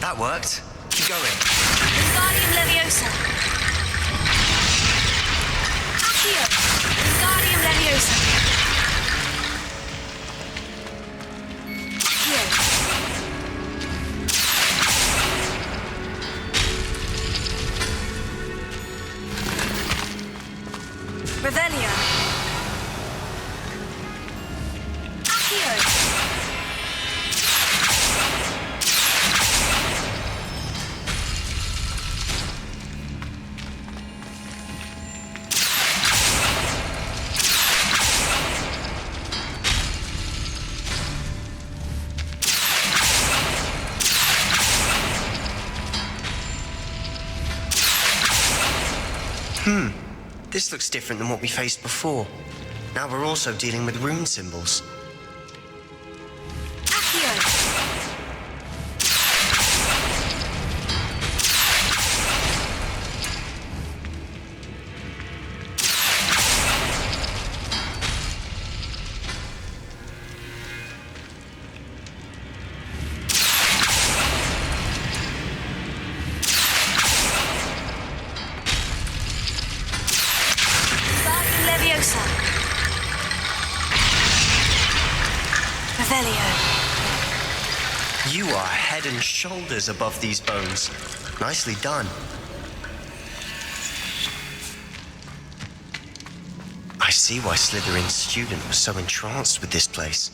That worked. Keep going. Wingardium Leviosa. Accio. Wingardium Leviosa. Accio. Revelio. Accio. This looks different than what we faced before. Now we're also dealing with rune symbols. Accio. Wingardium Leviosa. Revelio. You are head and shoulders above these bones. Nicely done. I see why Slytherin's student was so entranced with this place.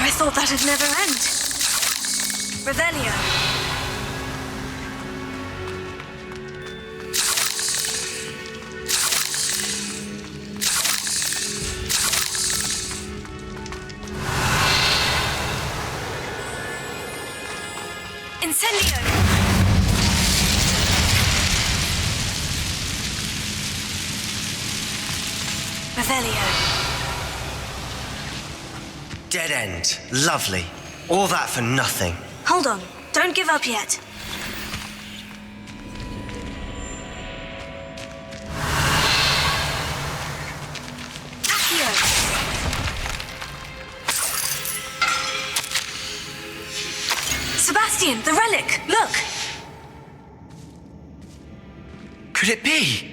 I thought that'd never end. Revelio. Incendio. Revelio. Dead end. Lovely. All that for nothing. Hold on. Don't give up yet. Accio. Sebastian, the relic! Look! Could it be?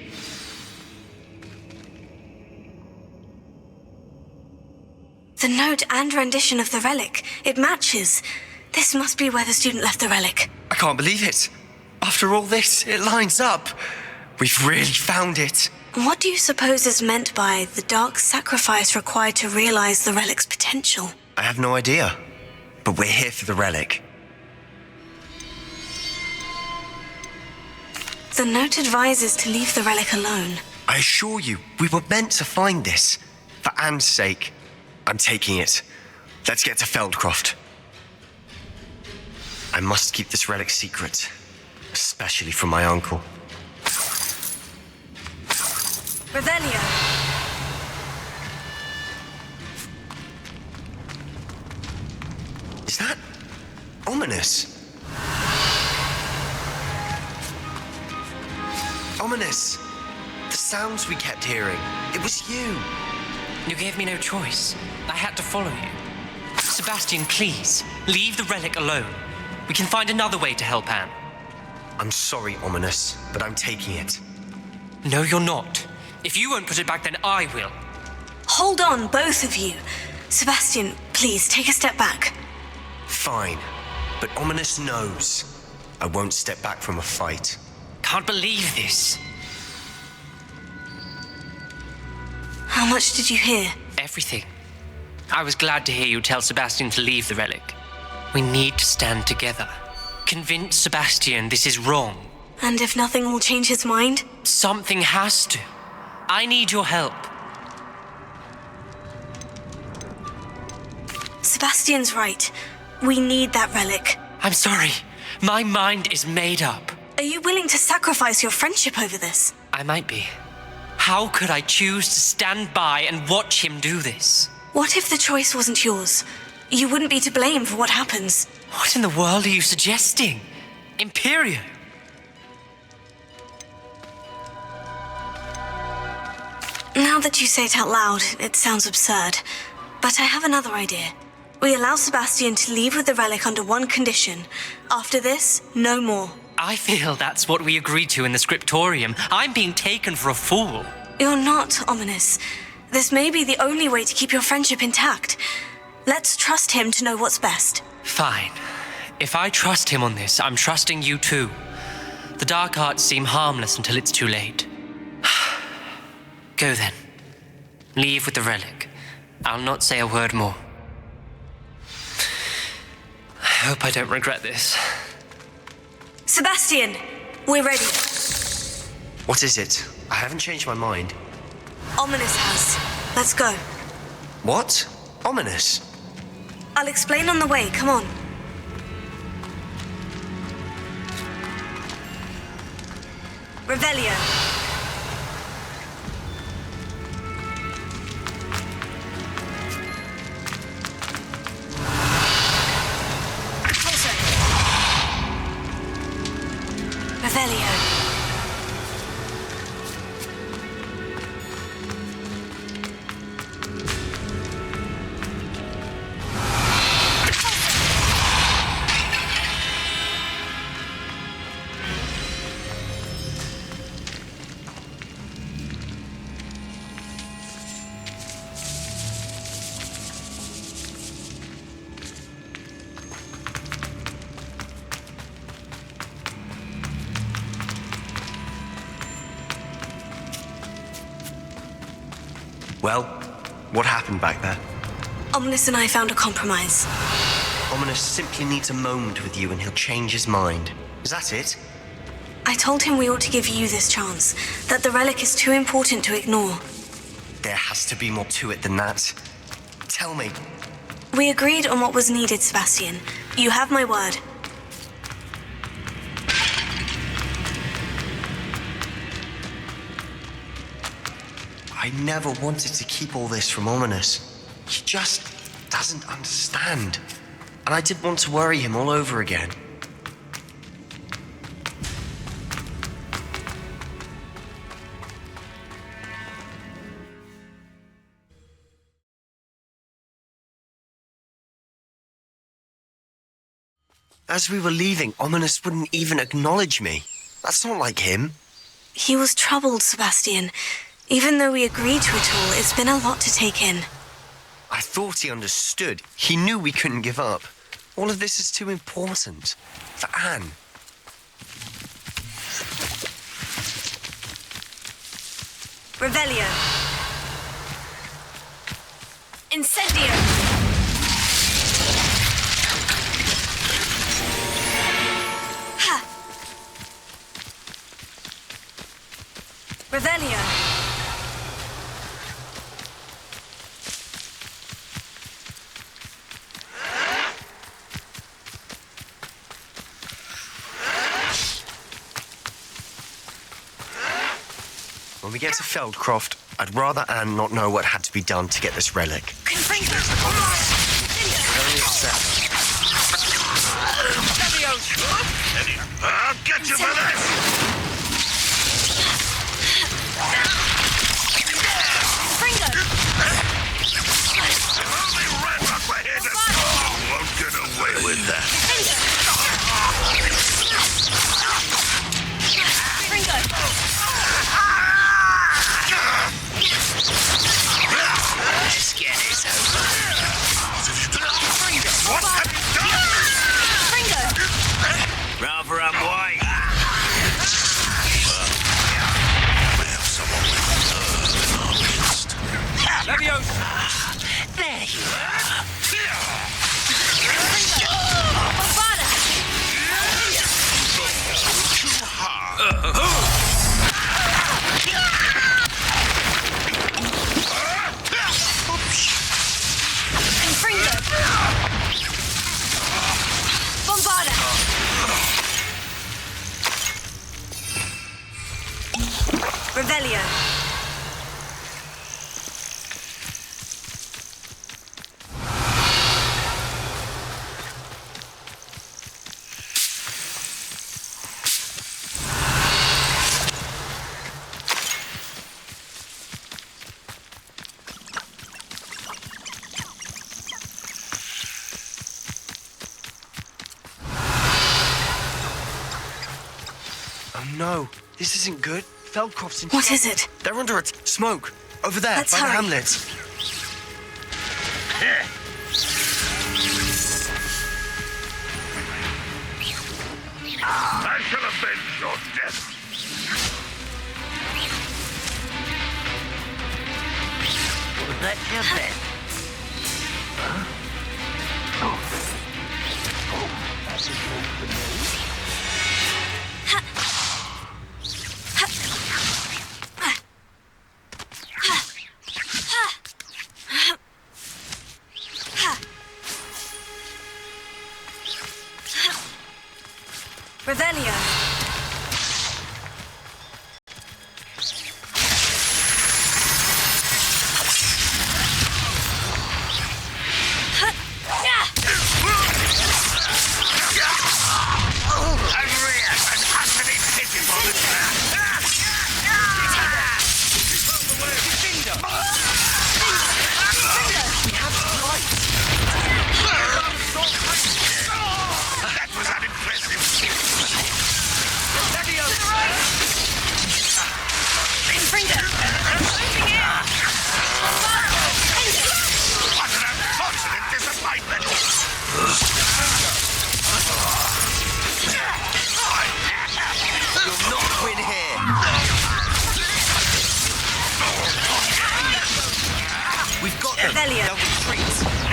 The note and rendition of the relic. It matches. This must be where the student left the relic. I can't believe it. After all this, it lines up. We've really found it. What do you suppose is meant by the dark sacrifice required to realize the relic's potential? I have no idea. But we're here for the relic. The note advises to leave the relic alone. I assure you, we were meant to find this. For Anne's sake. I'm taking it. Let's get to Feldcroft. I must keep this relic secret. Especially from my uncle. Revelio. Is that ominous? Ominous! The sounds we kept hearing. It was you. You gave me no choice. I had to follow you. Sebastian, please, leave the relic alone. We can find another way to help Anne. I'm sorry, Ominous, but I'm taking it. No, you're not. If you won't put it back, then I will. Hold on, both of you. Sebastian, please, take a step back. Fine, but Ominous knows. I won't step back from a fight. Can't believe this. How much did you hear? Everything. I was glad to hear you tell Sebastian to leave the relic. We need to stand together. Convince Sebastian this is wrong. And if nothing will change his mind? Something has to. I need your help. Sebastian's right. We need that relic. I'm sorry. My mind is made up. Are you willing to sacrifice your friendship over this? I might be. How could I choose to stand by and watch him do this? What if the choice wasn't yours? You wouldn't be to blame for what happens. What in the world are you suggesting? Imperio? Now that you say it out loud, it sounds absurd. But I have another idea. We allow Sebastian to leave with the relic under one condition. After this, no more. I feel that's what we agreed to in the scriptorium. I'm being taken for a fool. You're not, Ominous. This may be the only way to keep your friendship intact. Let's trust him to know what's best. Fine. If I trust him on this, I'm trusting you too. The dark arts seem harmless until it's too late. Go then. Leave with the relic. I'll not say a word more. I hope I don't regret this. Sebastian, we're ready. What is it? I haven't changed my mind. Ominous has. Let's go. What? Ominous? I'll explain on the way. Come on. Revelio. Revelio. Well, what happened back there? Ominous and I found a compromise. Ominous simply needs a moment with you and he'll change his mind. Is that it? I told him we ought to give you this chance, that the relic is too important to ignore. There has to be more to it than that. Tell me. We agreed on what was needed, Sebastian. You have my word. I never wanted to keep all this from Ominous. He just doesn't understand. And I didn't want to worry him all over again. As we were leaving, Ominous wouldn't even acknowledge me. That's not like him. He was troubled, Sebastian. Even though we agreed to it all, it's been a lot to take in. I thought he understood. He knew we couldn't give up. All of this is too important. For Anne. Revelio. Incendio. Revelio. When we get to Feldcroft, I'd rather Anne not know what had to be done to get this relic. Very upset. I'll get you for this! Won't get away with that. Let's get this over. What have you done? Rather unwise. We have someone with in our midst. Leviosa! There you are. Revelio. Oh no, this isn't good. Feldcroft's in What trouble. is it? They're under smoke. Over there, Let's by hurry. the hamlets. I shall avenge your death. Was that your bet? Revelio. That was unimpressive. What an unfortunate disappointment. You'll not win here. We've got them. Revelio. They'll retreat.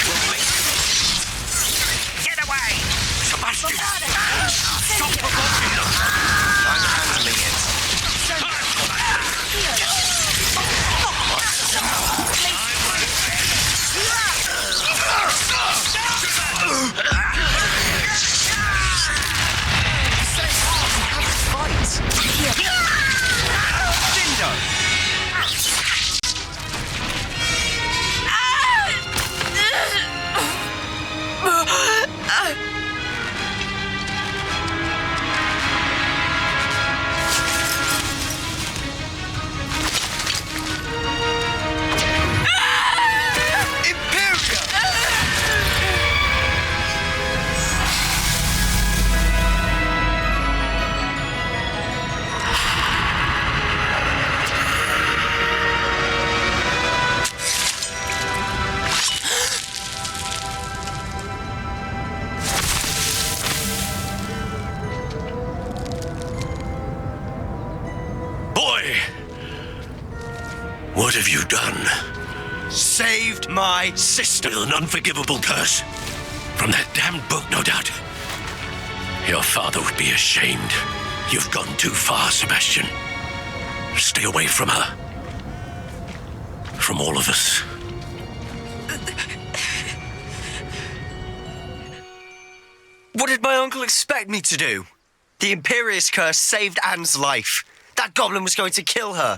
Stop provoking them! I'm handling it. What have you done? Saved my sister. With an unforgivable curse. From that damned book, no doubt. Your father would be ashamed. You've gone too far, Sebastian. Stay away from her. From all of us. What did my uncle expect me to do? The Imperious curse saved Anne's life. That goblin was going to kill her.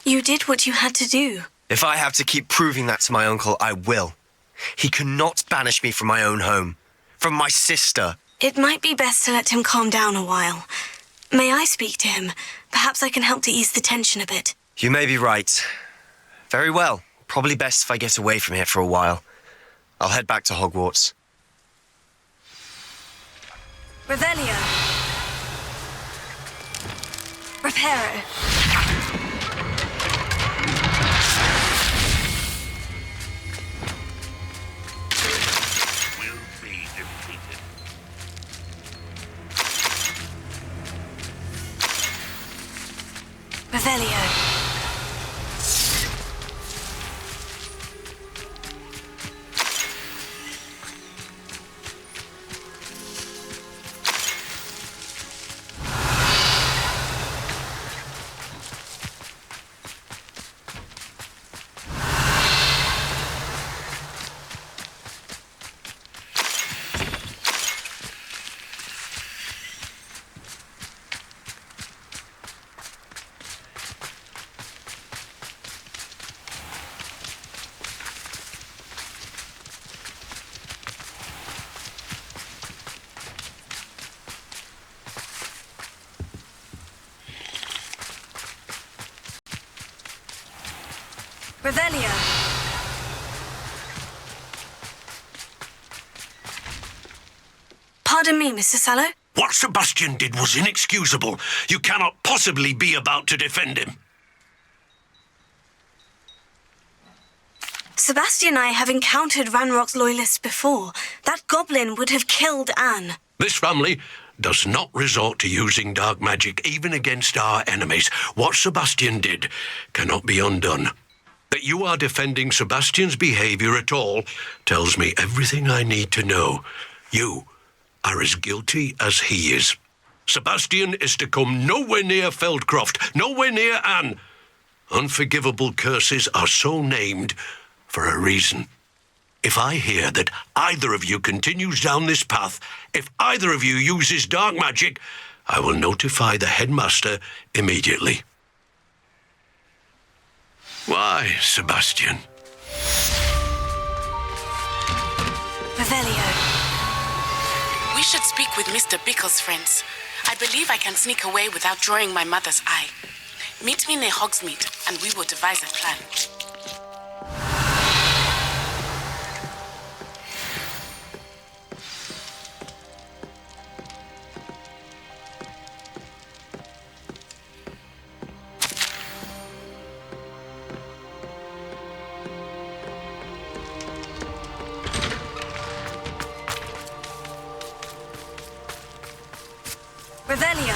You did what you had to do. If I have to keep proving that to my uncle, I will. He cannot banish me from my own home. From my sister. It might be best to let him calm down a while. May I speak to him? Perhaps I can help to ease the tension a bit. You may be right. Very well. Probably best if I get away from here for a while. I'll head back to Hogwarts. Revelio. Reparo. Will be defeated. Revelio. Revelio. Pardon me, Mr. Sallow. What Sebastian did was inexcusable. You cannot possibly be about to defend him. Sebastian and I have encountered Ranrock's loyalists before. That goblin would have killed Anne. This family does not resort to using dark magic even against our enemies. What Sebastian did cannot be undone. That you are defending Sebastian's behavior at all tells me everything I need to know. You are as guilty as he is. Sebastian is to come nowhere near Feldcroft, nowhere near Anne. Unforgivable curses are so named for a reason. If I hear that either of you continues down this path, if either of you uses dark magic, I will notify the headmaster immediately. Why, Sebastian? Revelio. We should speak with Mr. Bickle's friends. I believe I can sneak away without drawing my mother's eye. Meet me near Hogsmeade, and we will devise a plan. Revelio.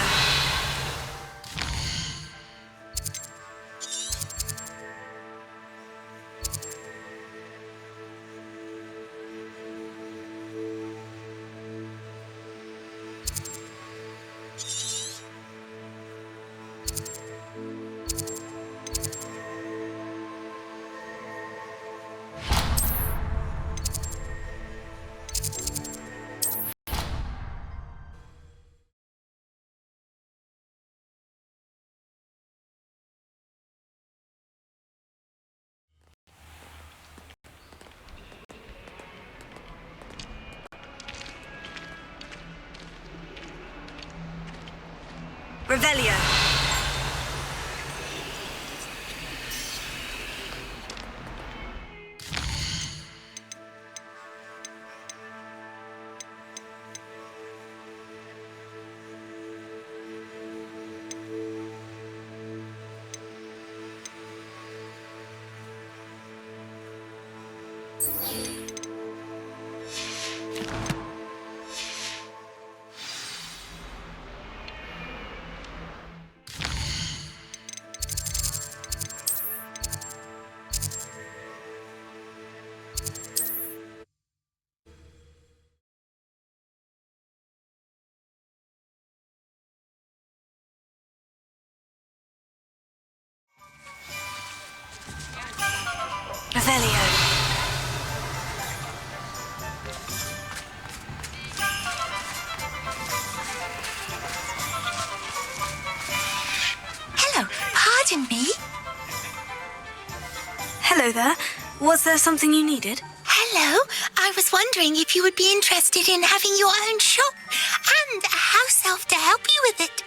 Revelio. Revelio. Hello, pardon me. Hello there. Was there something you needed? Hello, I was wondering if you would be interested in having your own shop and a house elf to help you with it.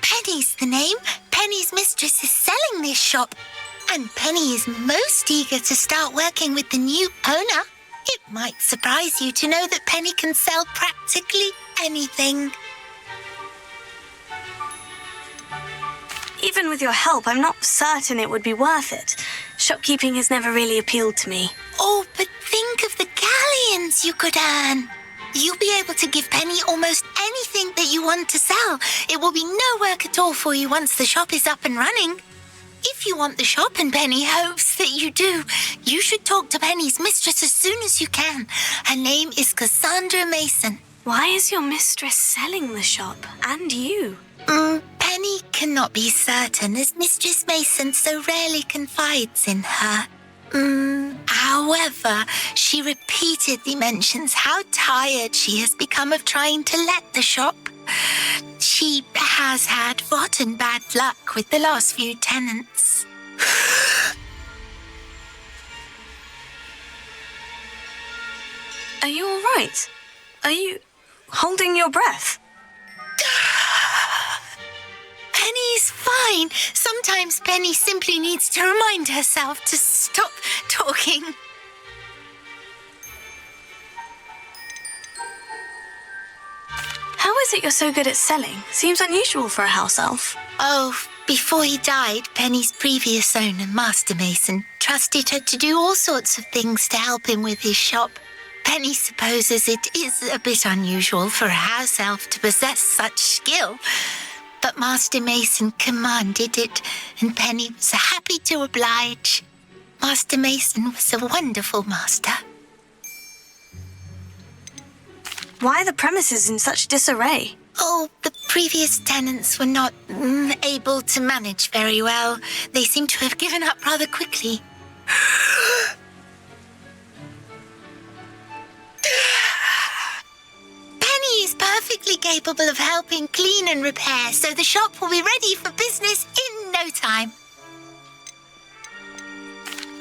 Penny's the name. Penny's mistress is selling this shop, and Penny is most eager to start working with the new owner. It might surprise you to know that Penny can sell practically anything. Even with your help, I'm not certain it would be worth it. Shopkeeping has never really appealed to me. Oh, but think of the galleons you could earn. You'll be able to give Penny almost anything that you want to sell. It will be no work at all for you once the shop is up and running. If you want the shop and Penny hopes that you do, you should talk to Penny's mistress as soon as you can. Her name is Cassandra Mason. Why is your mistress selling the shop? And you? Penny cannot be certain, as Mistress Mason so rarely confides in her. However, she repeatedly mentions how tired she has become of trying to let the shop. She has had rotten bad luck with the last few tenants. Are you all right? Are you holding your breath? Penny's fine. Sometimes Penny simply needs to remind herself to stop talking. How is it you're so good at selling? Seems unusual for a house elf. Oh, before he died, Penny's previous owner, Master Mason, trusted her to do all sorts of things to help him with his shop. Penny supposes it is a bit unusual for a house elf to possess such skill, but Master Mason commanded it, and Penny was happy to oblige. Master Mason was a wonderful master. Why are the premises in such disarray? Oh, the previous tenants were not able to manage very well. They seem to have given up rather quickly. Penny is perfectly capable of helping clean and repair, so the shop will be ready for business in no time.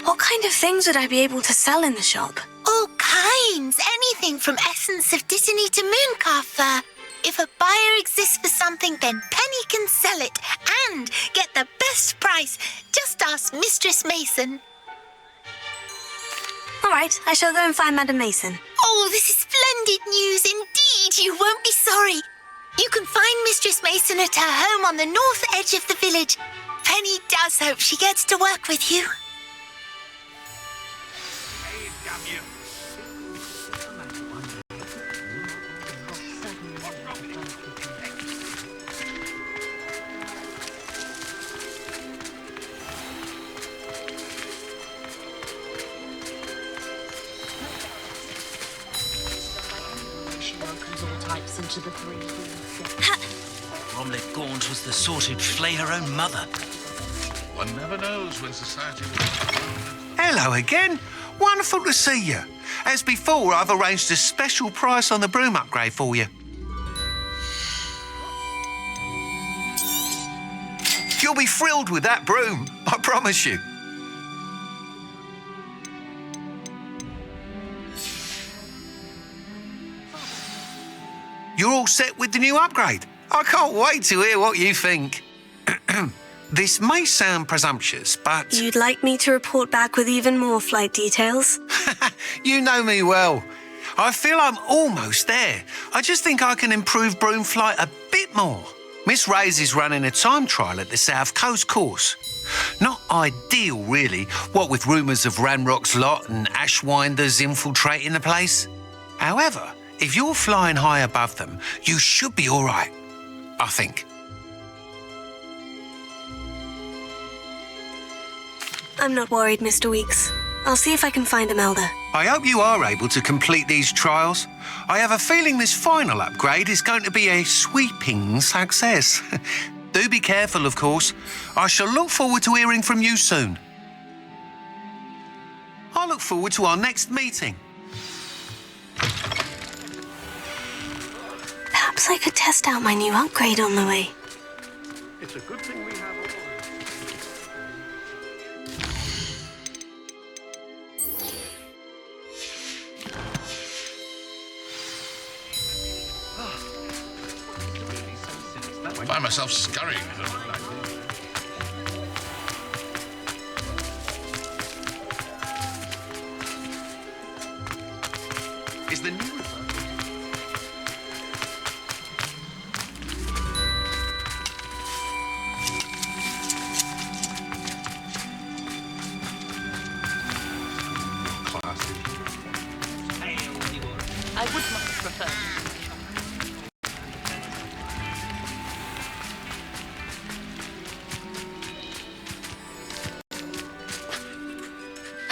What kind of things would I be able to sell in the shop? All kinds. Anything from essence of Dittany to mooncalf fur. If a buyer exists for something, then Penny can sell it and get the best price. Just ask Mistress Mason. All right, I shall go and find Madam Mason. Oh, this is splendid news indeed. You won't be sorry. You can find Mistress Mason at her home on the north edge of the village. Penny does hope she gets to work with you. Into the Bromley Gaunt was the sort who'd flay her own mother. One never knows when society will... Hello again. Wonderful to see you. As before, I've arranged a special price on the broom upgrade for you. You'll be thrilled with that broom, I promise you. You're all set with the new upgrade. I can't wait to hear what you think. This may sound presumptuous, but... You'd like me to report back with even more flight details? You know me well. I feel I'm almost there. I just think I can improve broom flight a bit more. Miss Ray's is running a time trial at the South Coast course. Not ideal, really, what with rumours of Ranrock's lot and Ashwinders infiltrating the place. However, if you're flying high above them, you should be all right, I think. I'm not worried, Mr. Weeks. I'll see if I can find Imelda. I hope you are able to complete these trials. I have a feeling this final upgrade is going to be a sweeping success. Do be careful, of course. I shall look forward to hearing from you soon. I look forward to our next meeting. Perhaps I could test out my new upgrade on the way. It's a good thing we have all. I find myself scurrying. Is the new... I would much prefer.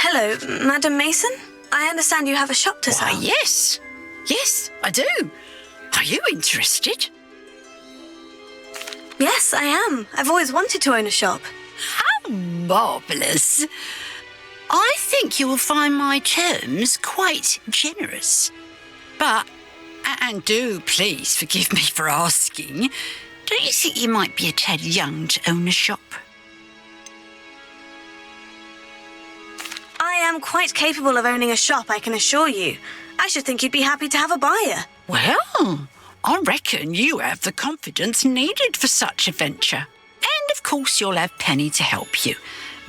Hello, Madam Mason? I understand you have a shop to sell. Why, yes. Yes, I do. Are you interested? Yes, I am. I've always wanted to own a shop. How marvellous. I think you will find my terms quite generous. But, and do please forgive me for asking, don't you think you might be a tad young to own a shop? I am quite capable of owning a shop, I can assure you. I should think you'd be happy to have a buyer. Well, I reckon you have the confidence needed for such a venture. And of course you'll have Penny to help you.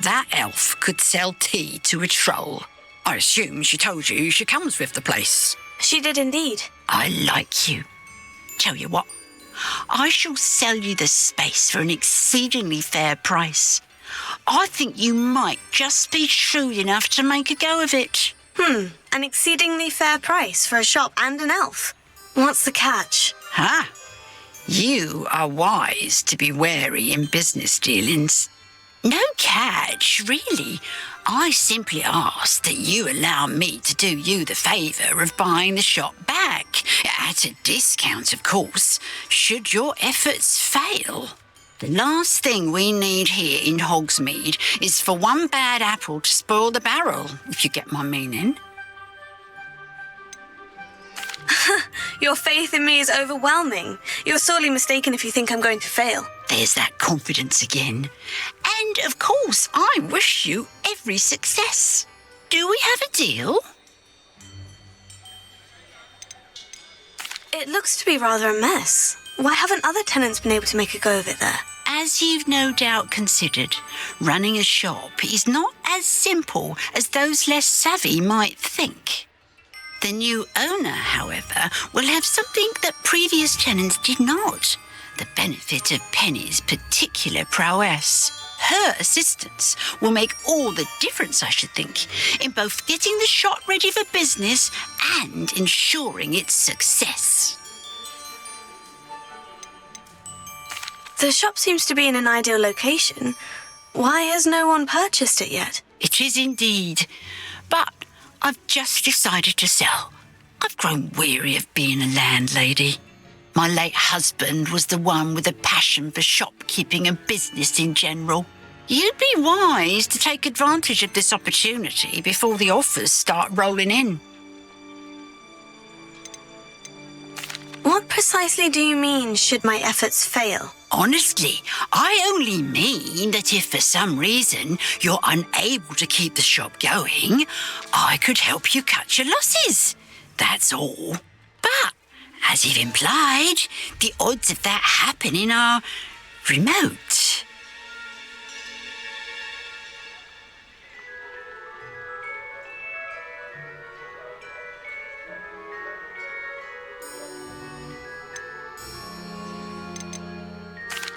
That elf could sell tea to a troll. I assume she told you she comes with the place. She did indeed. I like you. Tell you what, I shall sell you the space for an exceedingly fair price. I think you might just be shrewd enough to make a go of it. An exceedingly fair price for a shop and an elf. What's the catch? Ah, you are wise to be wary in business dealings. No catch, really. I simply ask that you allow me to do you the favour of buying the shop back, at a discount, of course, should your efforts fail. The last thing we need here in Hogsmeade is for one bad apple to spoil the barrel, if you get my meaning. Your faith in me is overwhelming. You're sorely mistaken if you think I'm going to fail. There's that confidence again. And, of course, I wish you every success. Do we have a deal? It looks to be rather a mess. Why haven't other tenants been able to make a go of it there? As you've no doubt considered, running a shop is not as simple as those less savvy might think. The new owner, however, will have something that previous tenants did not. The benefit of Penny's particular prowess. Her assistance will make all the difference, I should think, in both getting the shop ready for business and ensuring its success. The shop seems to be in an ideal location. Why has no one purchased it yet? It is indeed. But I've just decided to sell. I've grown weary of being a landlady. My late husband was the one with a passion for shopkeeping and business in general. You'd be wise to take advantage of this opportunity before the offers start rolling in. What precisely do you mean, should my efforts fail? Honestly, I only mean that if for some reason you're unable to keep the shop going, I could help you cut your losses. That's all. But As you've implied, the odds of that happening are remote.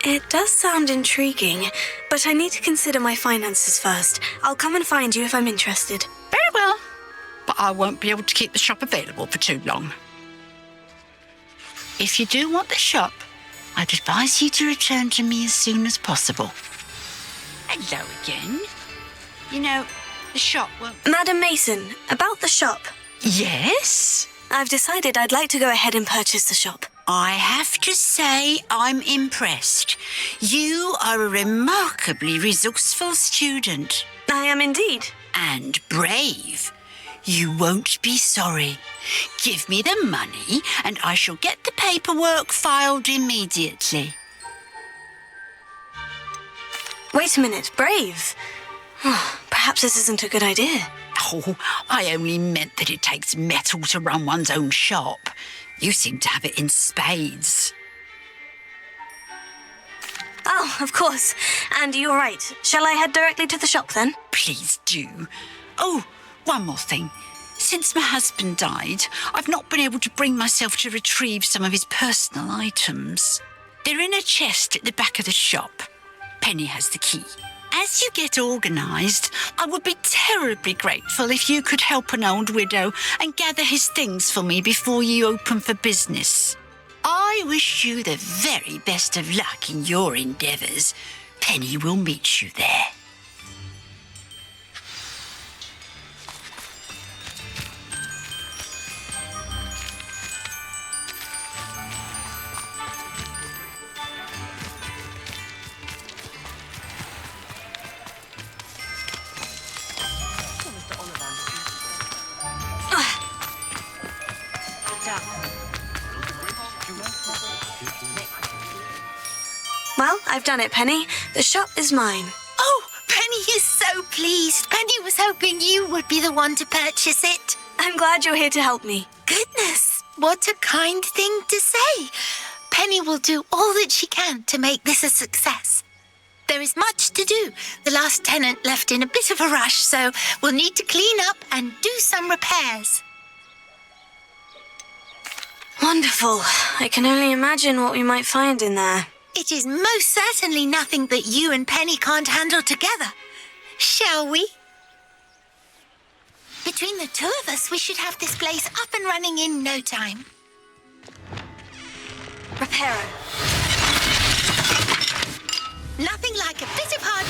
It does sound intriguing, but I need to consider my finances first. I'll come and find you if I'm interested. Very well, but I won't be able to keep the shop available for too long. If you do want the shop, I'd advise you to return to me as soon as possible. Hello again. You know, the shop won't... Madam Mason, about the shop. Yes? I've decided I'd like to go ahead and purchase the shop. I have to say I'm impressed. You are a remarkably resourceful student. I am indeed. And brave. You won't be sorry. Give me the money and I shall get the paperwork filed immediately. Wait a minute, brave? Perhaps this isn't a good idea. Oh, I only meant that it takes metal to run one's own shop. You seem to have it in spades. Oh, of course. And you're right. Shall I head directly to the shop then? Please do. Oh, one more thing. Since my husband died, I've not been able to bring myself to retrieve some of his personal items. They're in a chest at the back of the shop. Penny has the key. As you get organised, I would be terribly grateful if you could help an old widow and gather his things for me before you open for business. I wish you the very best of luck in your endeavours. Penny will meet you there. Well, I've done it, Penny. The shop is mine. Oh, Penny is so pleased. Penny was hoping you would be the one to purchase it. I'm glad you're here to help me. Goodness, what a kind thing to say. Penny will do all that she can to make this a success. There is much to do. The last tenant left in a bit of a rush, so we'll need to clean up and do some repairs. Wonderful. I can only imagine what we might find in there. It is most certainly nothing that you and Penny can't handle together. Shall we? Between the two of us, we should have this place up and running in no time. Reparo. Nothing like a bit of hard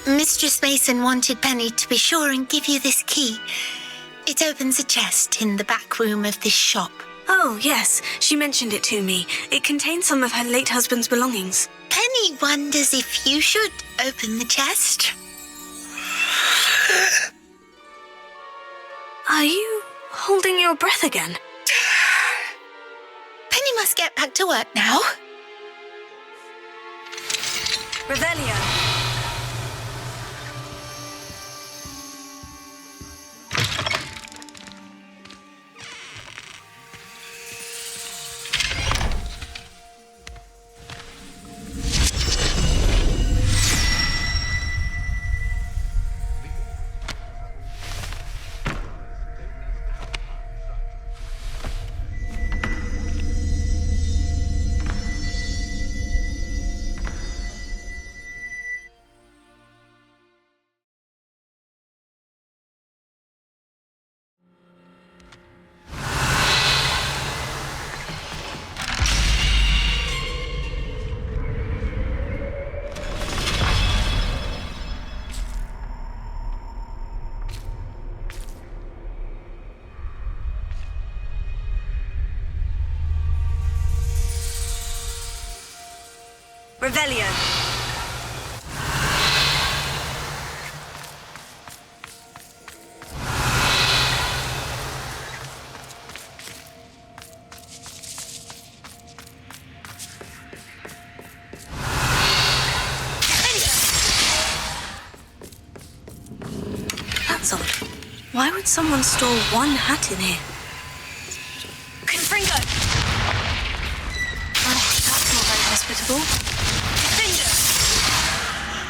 work. Mistress Mason wanted Penny to be sure and give you this key. It opens a chest in the back room of this shop. Oh, yes. She mentioned it to me. It contains some of her late husband's belongings. Penny wonders if you should open the chest. Are you holding your breath again? Penny must get back to work now. Revelio. Revelio. Why would someone store one hat in here? Confringo! Oh, that's not very hospitable. Finger!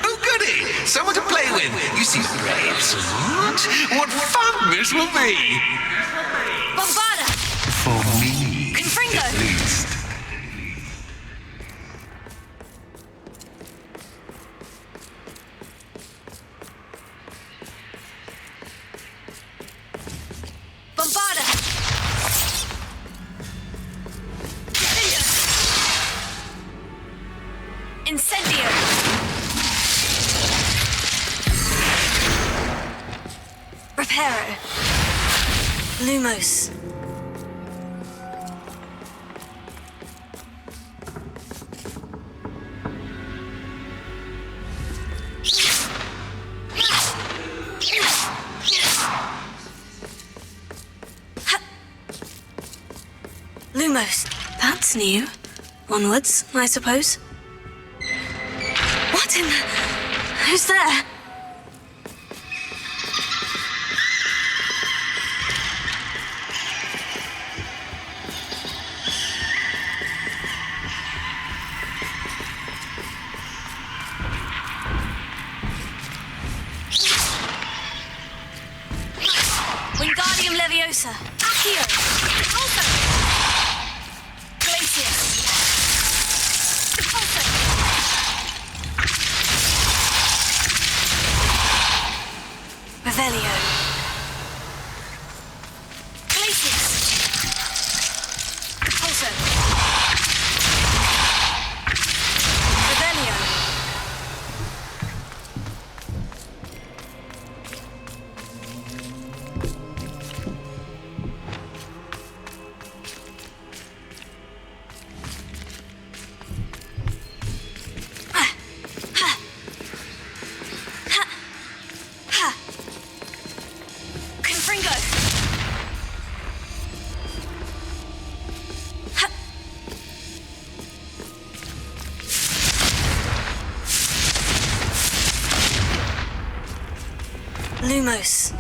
Oh, goody! Someone to play with. You seem very excellent. What fun this will be! Bombarda! For me, Confringo! at least. Bombarda! Finger! Incendio! Reparo! Lumos. Lumos. That's new. Onwards, I suppose. What in the... Who's there? Wingardium Leviosa! Accio! Repulso! Glacius! Repulso! Revelio. Glacius! Repulso! Revelio. Confringo! Lumos.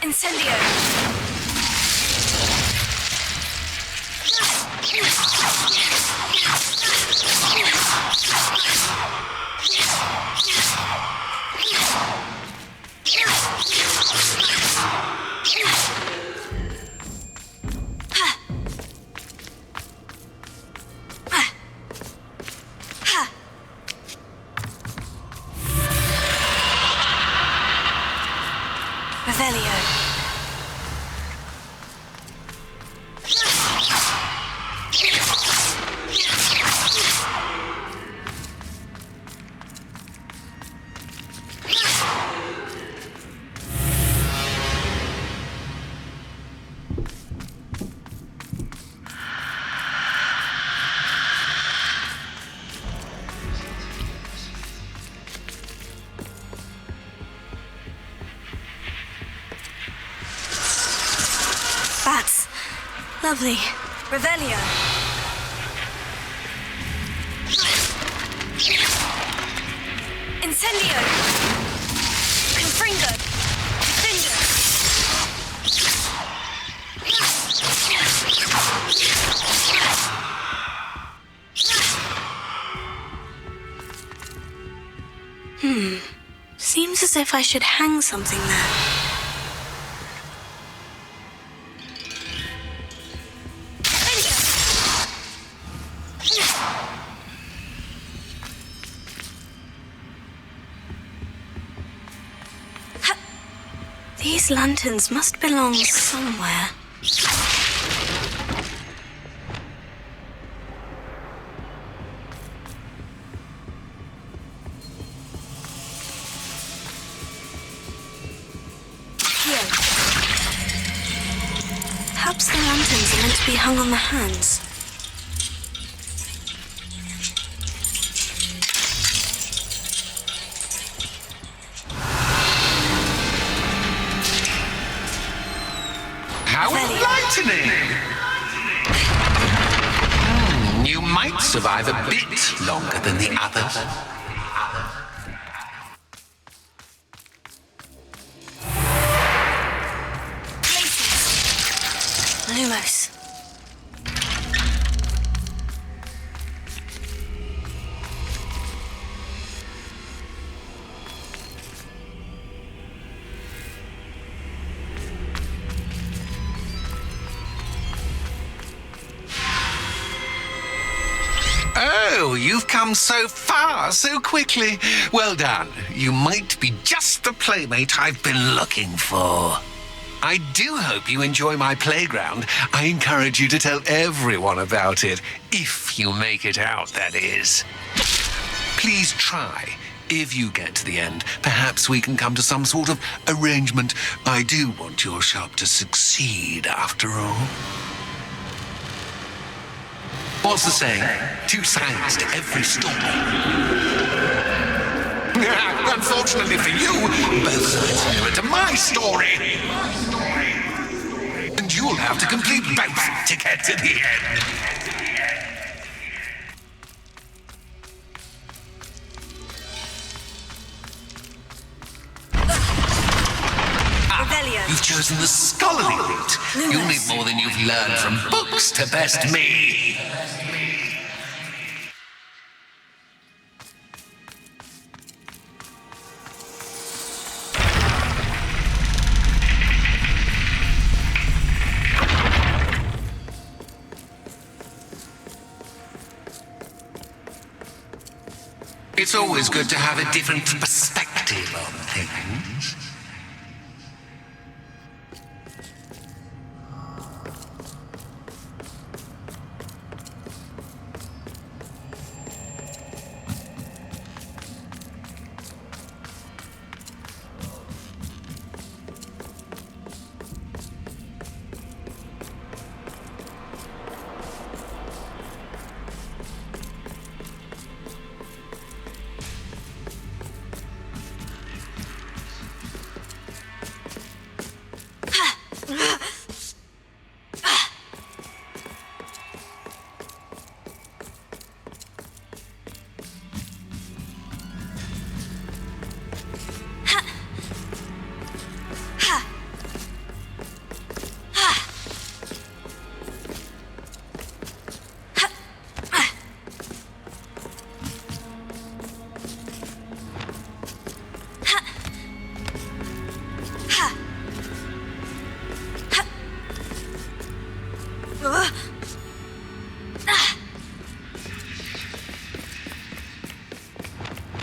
Incendio! Revelio. Bats. Lovely. Revelio! Incendio! Confringo! Finger! Seems as if I should hang something there. These lanterns must belong somewhere. Here. Perhaps the lanterns are meant to be hung on the hands. How enlightening! You might survive a bit longer than the others. Lumos. Oh, you've come so far so quickly. Well done. You might be just the playmate I've been looking for. I do hope you enjoy my playground. I encourage you to tell everyone about it, if you make it out, that is. Please try. If you get to the end, perhaps we can come to some sort of arrangement. I do want your shop to succeed, after all. What's the saying? 2 sides to every story. Unfortunately for you, both sides mirror to my story. And you'll have to complete both to get to the end. You've chosen the scholarly route. You'll need more than you've learned from books to best me. It's always good to have a different perspective on things.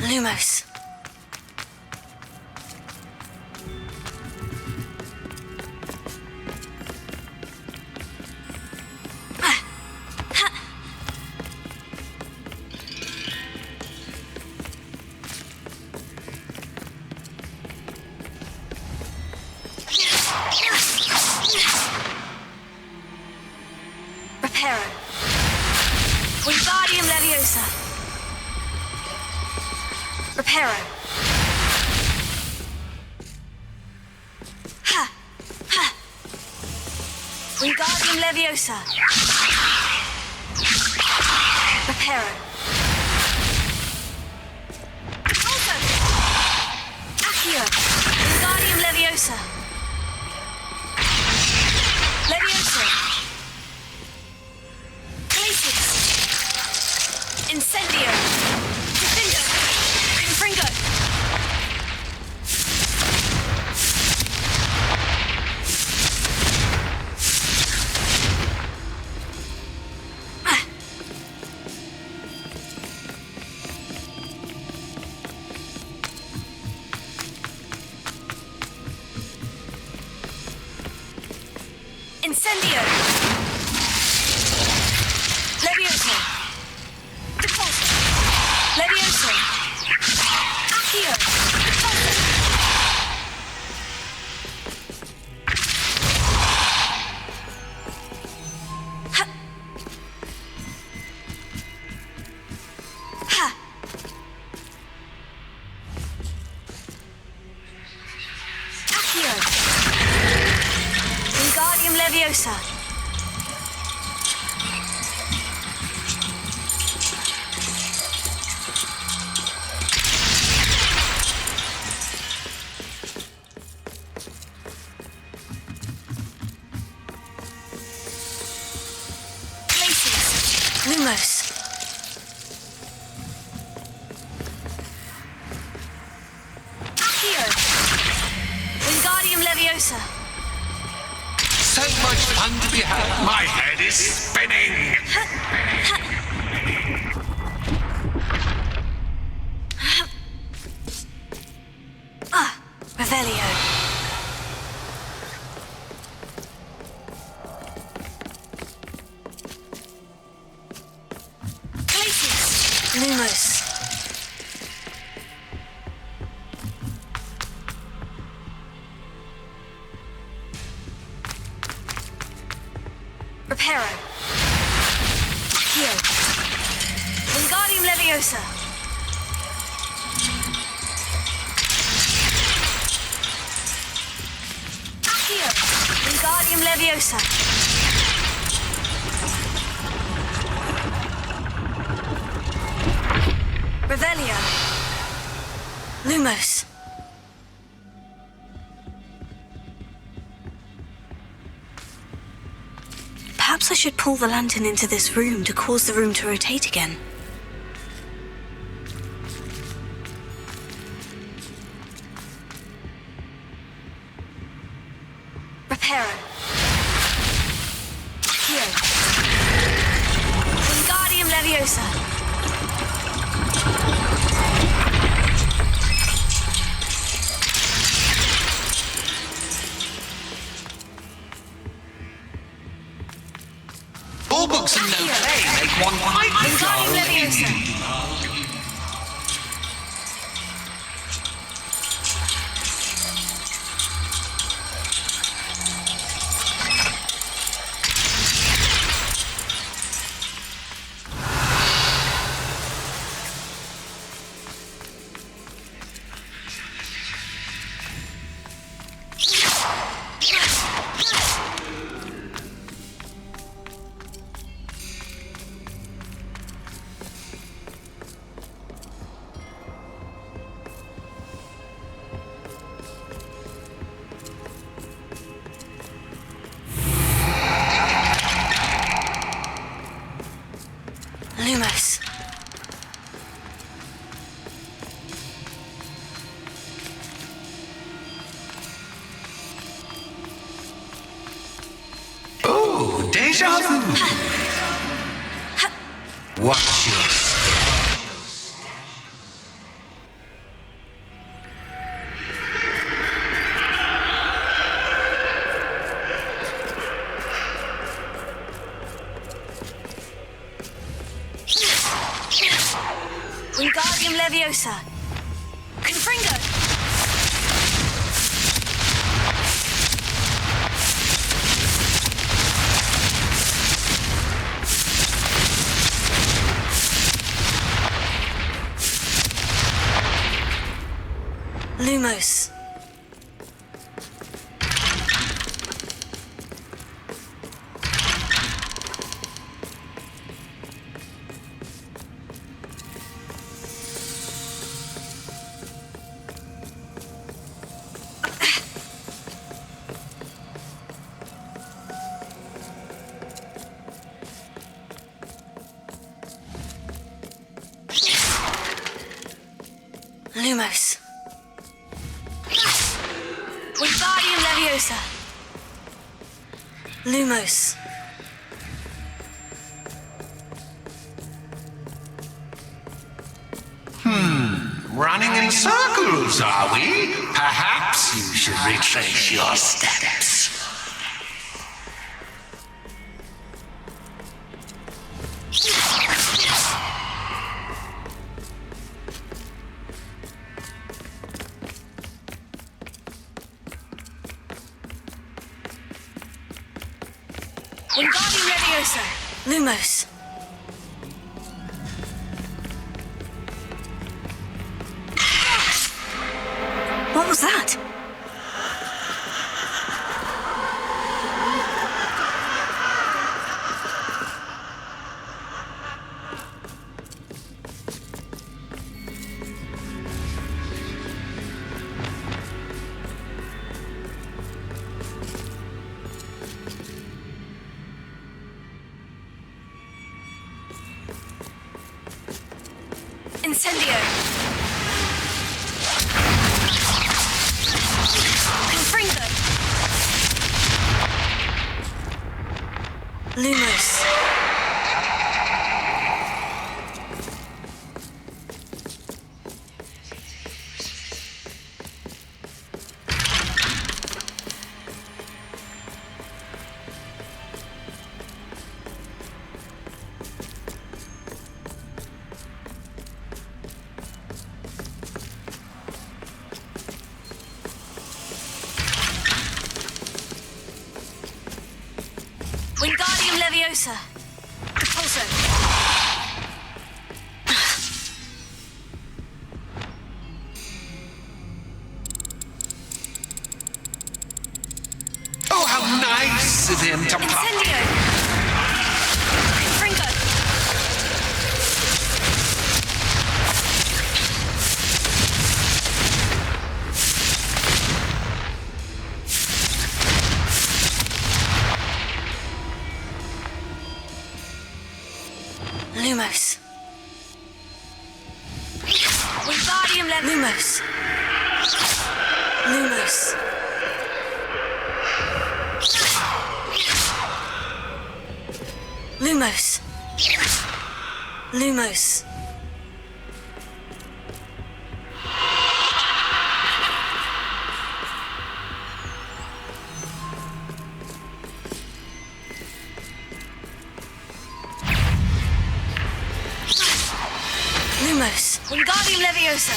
Lumos. Reparo. Wingardium Leviosa. Reparo. Ha! Ha! Wingardium Leviosa. Reparo. Also! Accio. Wingardium Leviosa. Leviosa. Glacius. Incendio. Defendo. Confringo. Incendio. Levioso. Deposit. Levioso. Accio. Deposit. Leviosa. Places. Lumos. Accio. Wingardium Leviosa. So much fun to be had. My head is spinning. Revelio. Places. Lumos. Reparo. Accio. Wingardium Leviosa. Accio. Wingardium Leviosa. Revelio. Lumos. Perhaps I should pull the lantern into this room to cause the room to rotate again. Reparo. Accio. Wingardium Leviosa. All books and no play make one quite Wingardium Leviosa. Lumos. Oh, deja vu. Watch your step. Wingardium Leviosa. Confringo. Lumos. Lumos. Wingardium Leviosa. Lumos. Running in circles, are we? Perhaps you should retrace your steps. Wingardium Leviosa. Lumos. What was that? Incendio. Confringo. Lumos. Wingardium Leviosa. Repulso. Oh, how nice of him to Incendio. Confringo. Lumos. Wingardium Leviosa. Lumos. Lumos. Lumos. Lumos. Wingardium Leviosa.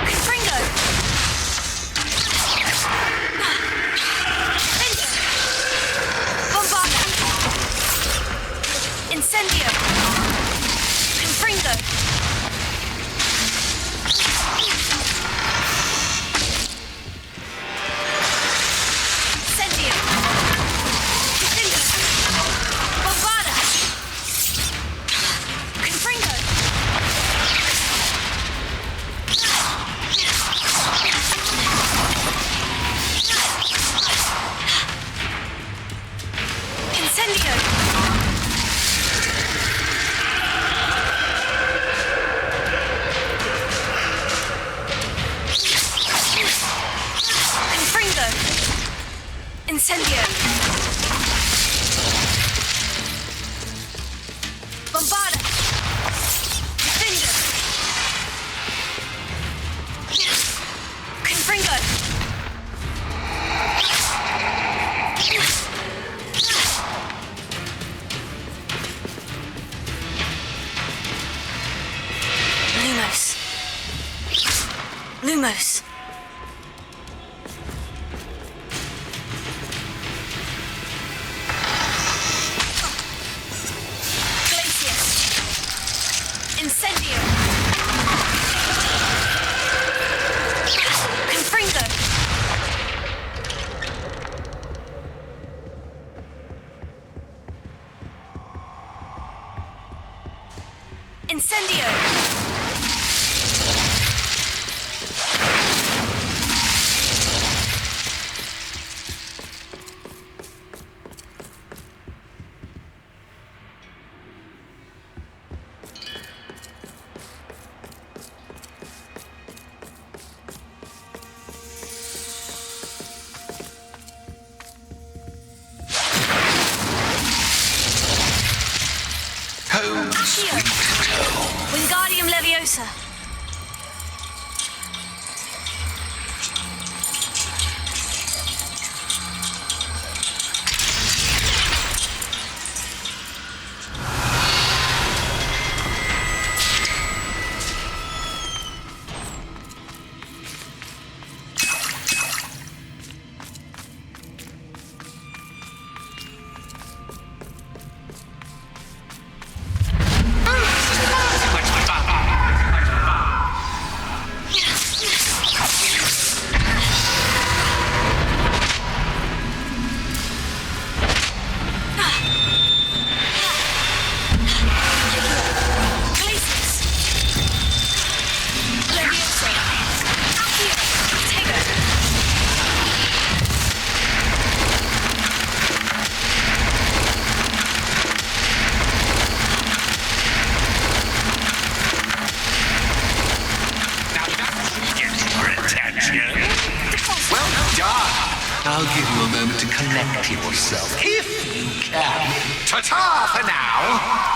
Confringo. Bombarda. Incendio. Confringo. Incendio. Confringo. Bombarda. Confringo. Incendio. Confringo. Incendio. Bombarda. Defender. Confringo. Lumos. Lumos. Glacius. Incendio. Confringo. Incendio. home, Accio. sweet home. Wingardium Leviosa. I'll give you a moment to collect yourself, if you can. Ta-ta for now!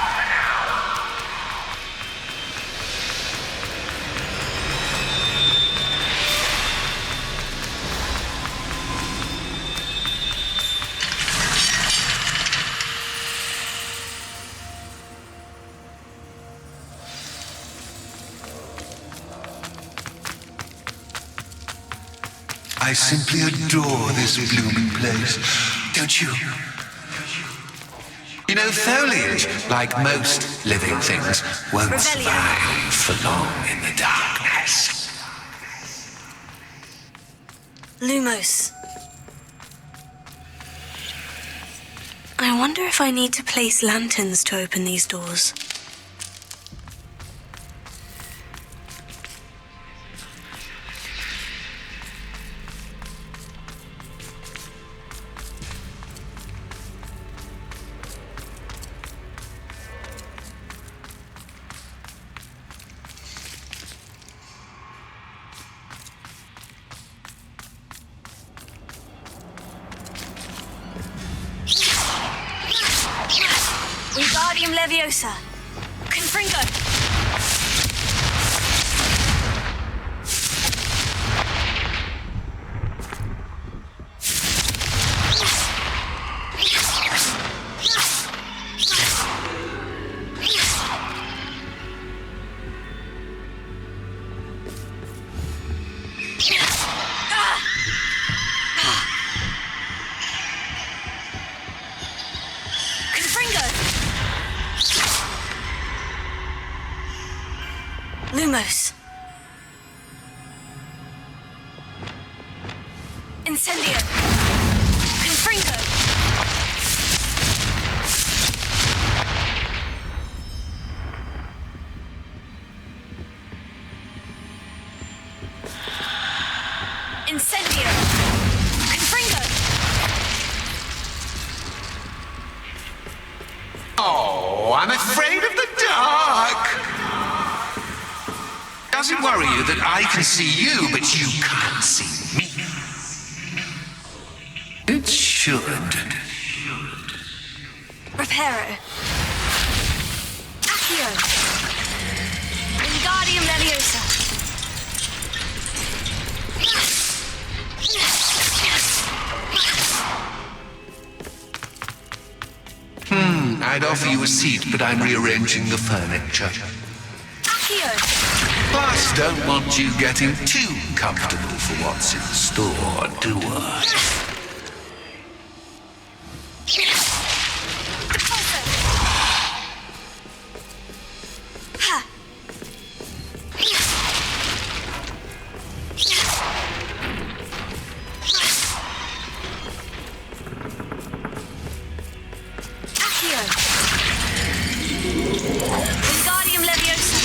I simply adore this blooming place, don't you? You know, foliage, like most living things, won't survive for long in the darkness. Lumos. I wonder if I need to place lanterns to open these doors. Wingardium Leviosa. Confringo. Lumos. Incendio. Confringo. Incendio. Confringo. Oh, I'm afraid of the dark. Does it worry you that I can see you, but you can't see me? It should. Reparo. Accio. Wingardium Leviosa. I'd offer you a seat, but I'm rearranging the furniture. Accio. Plus, don't want you getting too comfortable for what's in store, do I? Wingardium Leviosa.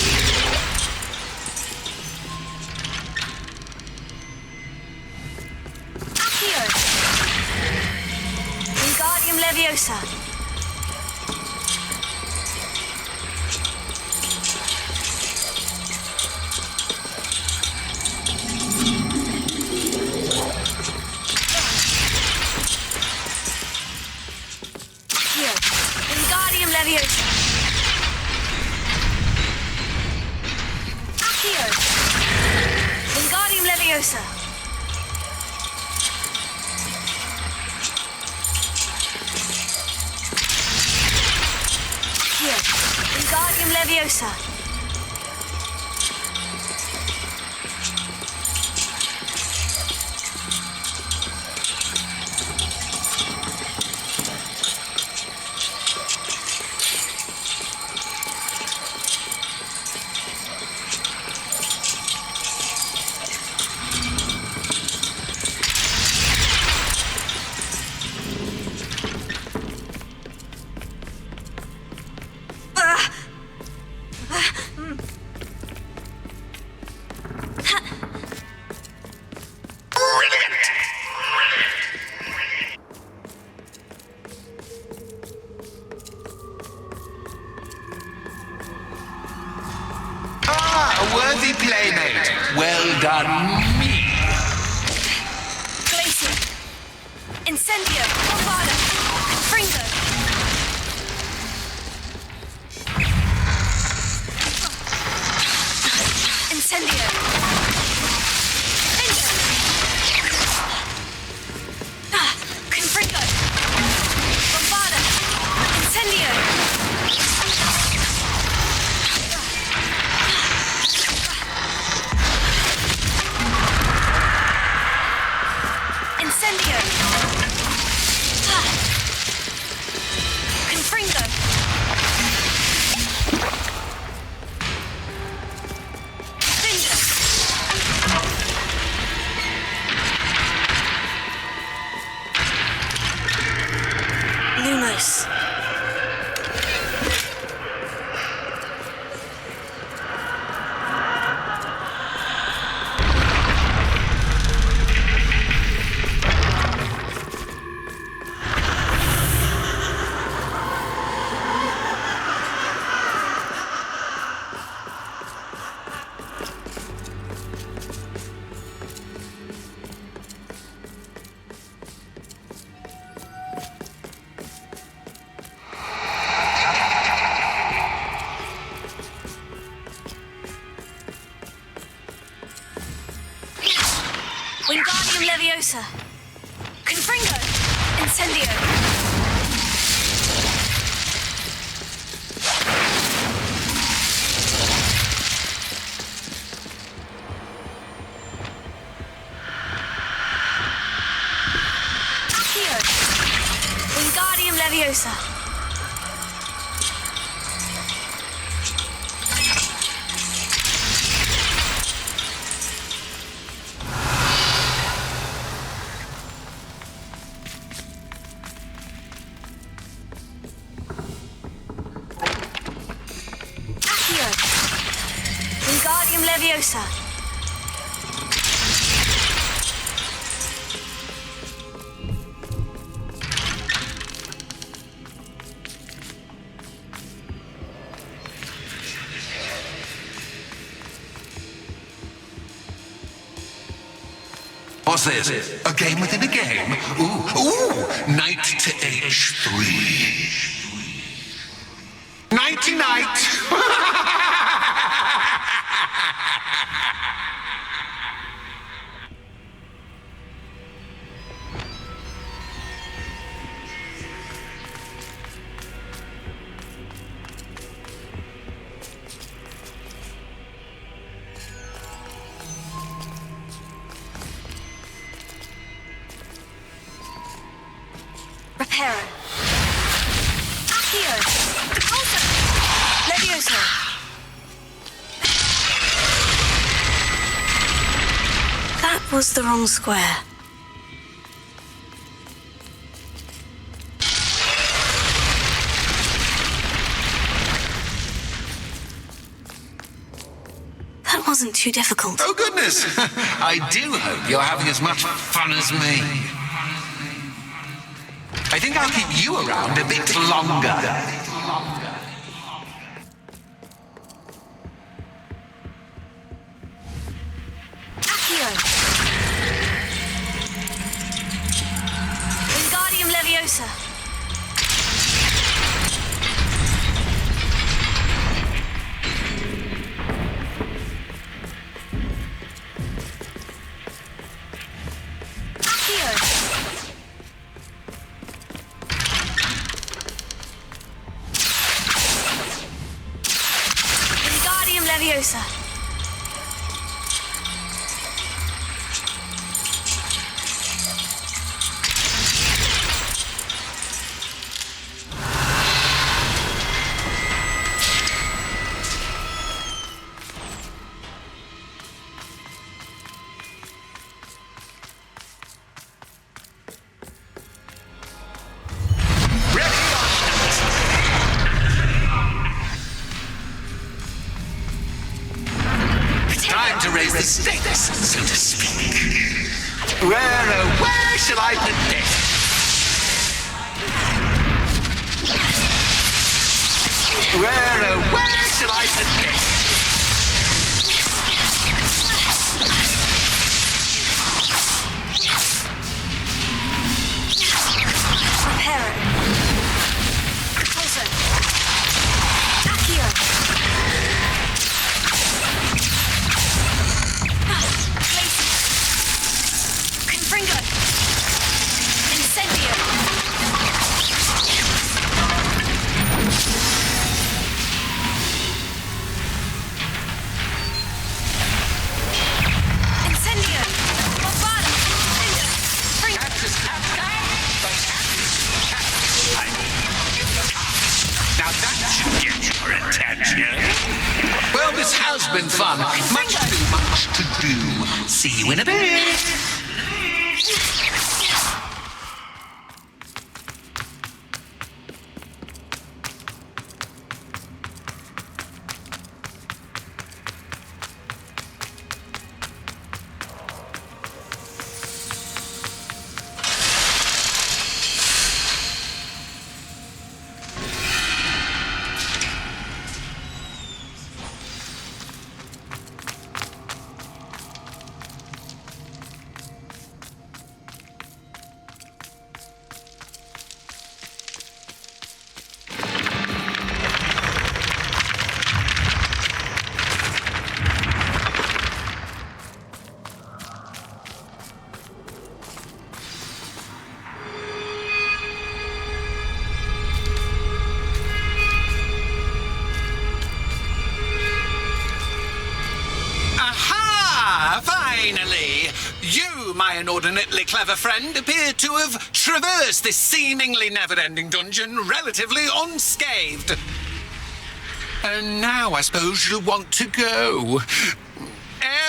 Accio. Wingardium Leviosa. Accio. Wingardium Leviosa. Accio. Wingardium Leviosa. Accio. Wingardium Leviosa. Incendio. Bombada. Fringo. Incendio. Fringo. Confringo. Bombada. Incendio. Incendio. Confringo. Finger. Lumos. Wingardium Leviosa. Confringo. Incendio. Accio. Wingardium Leviosa. Accio. Wingardium Leviosa. What's this? A game within a game? Ooh, knight to H3. Nighty-night! Reparo. Accio. Alto. Levioso. That was the wrong square. That wasn't too difficult. Oh, goodness! I do hope you're having as much fun as me. I think I'll keep you around a bit longer. Accio. Wingardium Leviosa. Accio. Wingardium Leviosa. Time to raise the stakes, so to speak. Where shall I put this? Where shall I put this? this has been fun. Much too much to do. See you in a bit. Finally! You, my inordinately clever friend, appear to have traversed this seemingly never-ending dungeon relatively unscathed. And now I suppose you'll want to go.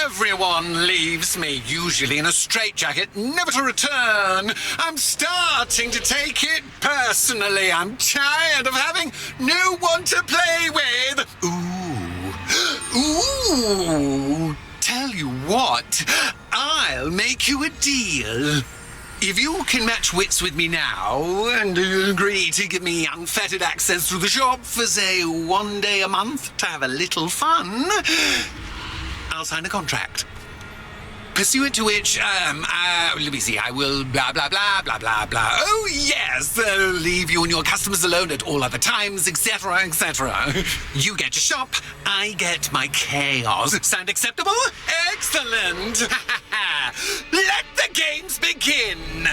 Everyone leaves me, usually in a straitjacket, never to return. I'm starting to take it personally. I'm tired of having no one to play with. Ooh. Tell you what, I'll make you a deal. If you can match wits with me now and agree to give me unfettered access to the shop for, say, 1 day a month to have a little fun, I'll sign a contract. Pursuant to which, let me see, I will blah, blah, blah, blah, blah, blah. Oh, yes, leave you and your customers alone at all other times, etc., etc. You get your shop, I get my chaos. Sound acceptable? Excellent! Let the games begin!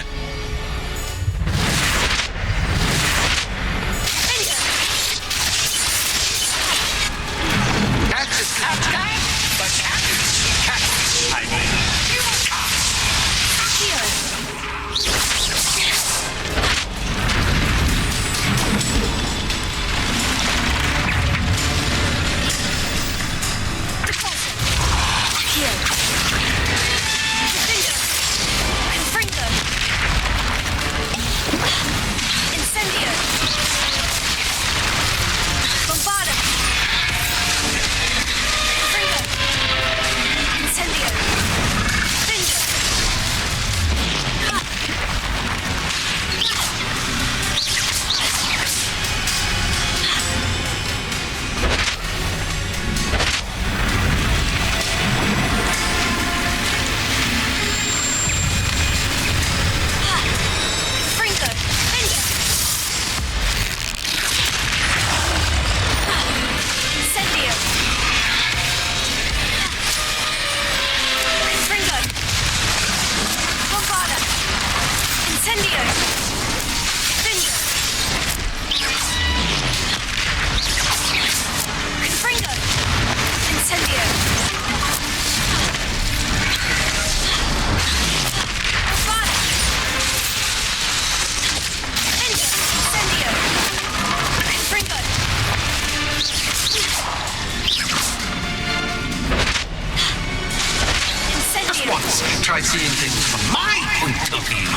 Try seeing things from my point of view.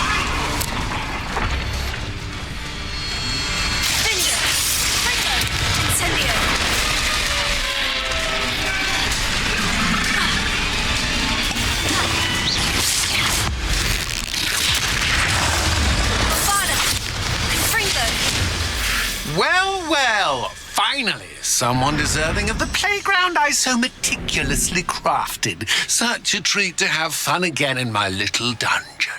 Well, finally, someone deserving of the playground I so meticulously crafted. Such a treat to have fun again in my little dungeon.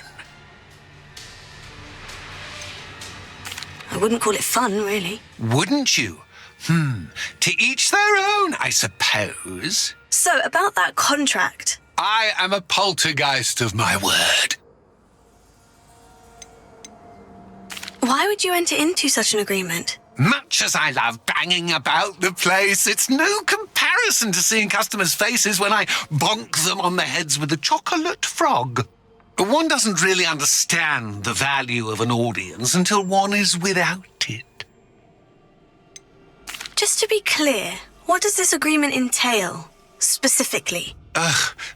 I wouldn't call it fun, really. Wouldn't you? To each their own, I suppose. So, about that contract. I am a poltergeist of my word. Why would you enter into such an agreement? Much as I love banging about the place, it's no comparison to seeing customers' faces when I bonk them on the heads with a chocolate frog. One doesn't really understand the value of an audience until one is without it. Just to be clear, What does this agreement entail, specifically?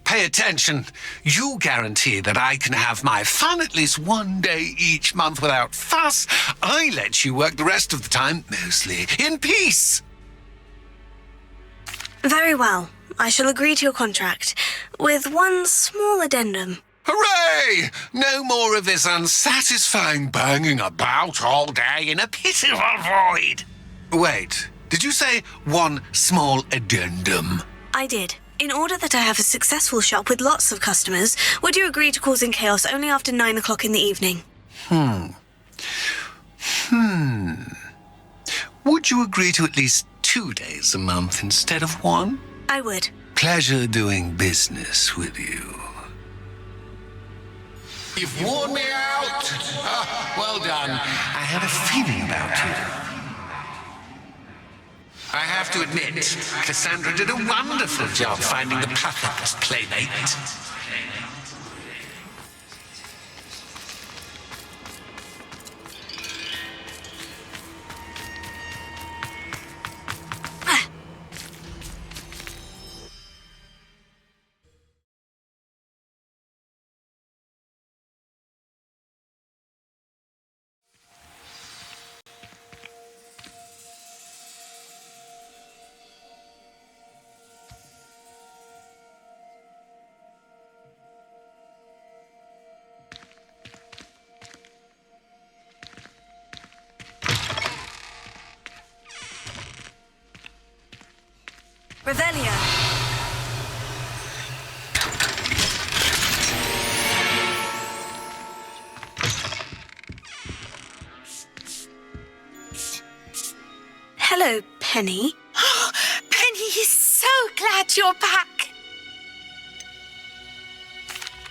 Pay attention. You guarantee that I can have my fun at least one day each month without fuss. I let you work the rest of the time, mostly in peace. Very well. I shall agree to your contract, with one small addendum. Hooray! No more of this unsatisfying banging about all day in a pitiful void. Wait, did you say one small addendum? I did. In order that I have a successful shop with lots of customers, would you agree to causing chaos only after 9 o'clock in the evening? Would you agree to at least 2 days a month instead of one? I would. Pleasure doing business with you. You've worn me out. Well done. I had a feeling about you. I have to admit, Cassandra did a wonderful job finding the perfect playmate. Revelio. Hello, Penny. Penny is so glad you're back.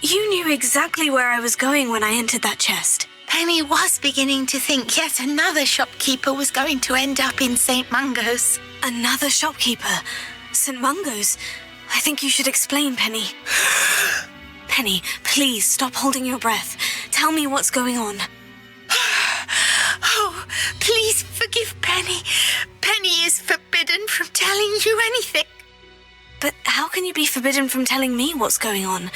You knew exactly where I was going when I entered that chest. Penny was beginning to think yet another shopkeeper was going to end up in St. Mungo's. Another shopkeeper? St. Mungo's? I think you should explain, Penny. Penny, please stop holding your breath. Tell me what's going on. Oh, please forgive Penny. Penny is forbidden from telling you anything. But how can you be forbidden from telling me what's going on?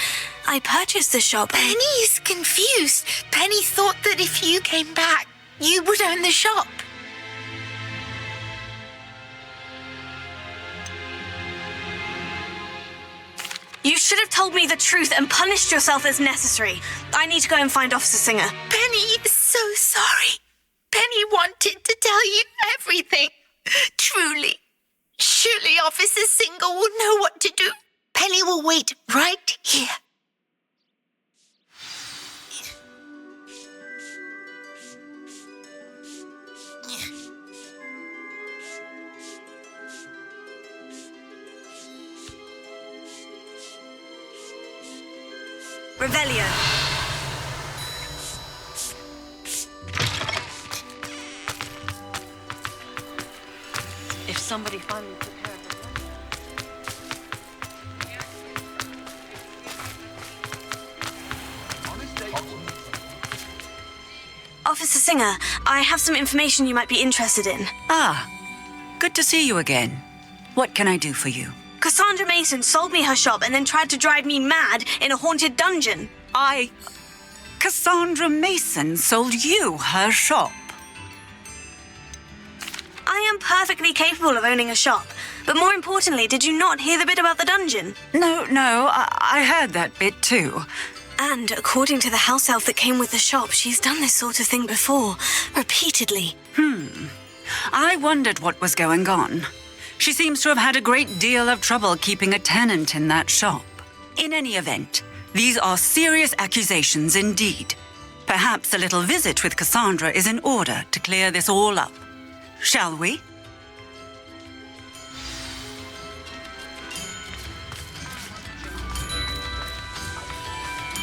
I purchased the shop. Penny is confused. Penny thought that if you came back, you would own the shop. You should have told me the truth and punished yourself as necessary. I need to go and find Officer Singer. Penny is so sorry. Penny wanted to tell you everything. Truly. Surely Officer Singer will know what to do. Penny will wait right here. Revelio. If somebody finally took care of Officer Singer, I have some information you might be interested in. Ah, good to see you again. What can I do for you? Cassandra Mason sold me her shop and then tried to drive me mad in a haunted dungeon. Cassandra Mason sold you her shop. I am perfectly capable of owning a shop. But more importantly, did you not hear the bit about the dungeon? No, I heard that bit too. And according to the house elf that came with the shop, she's done this sort of thing before, repeatedly. I wondered what was going on. She seems to have had a great deal of trouble keeping a tenant in that shop. In any event, these are serious accusations indeed. Perhaps a little visit with Cassandra is in order to clear this all up. Shall we?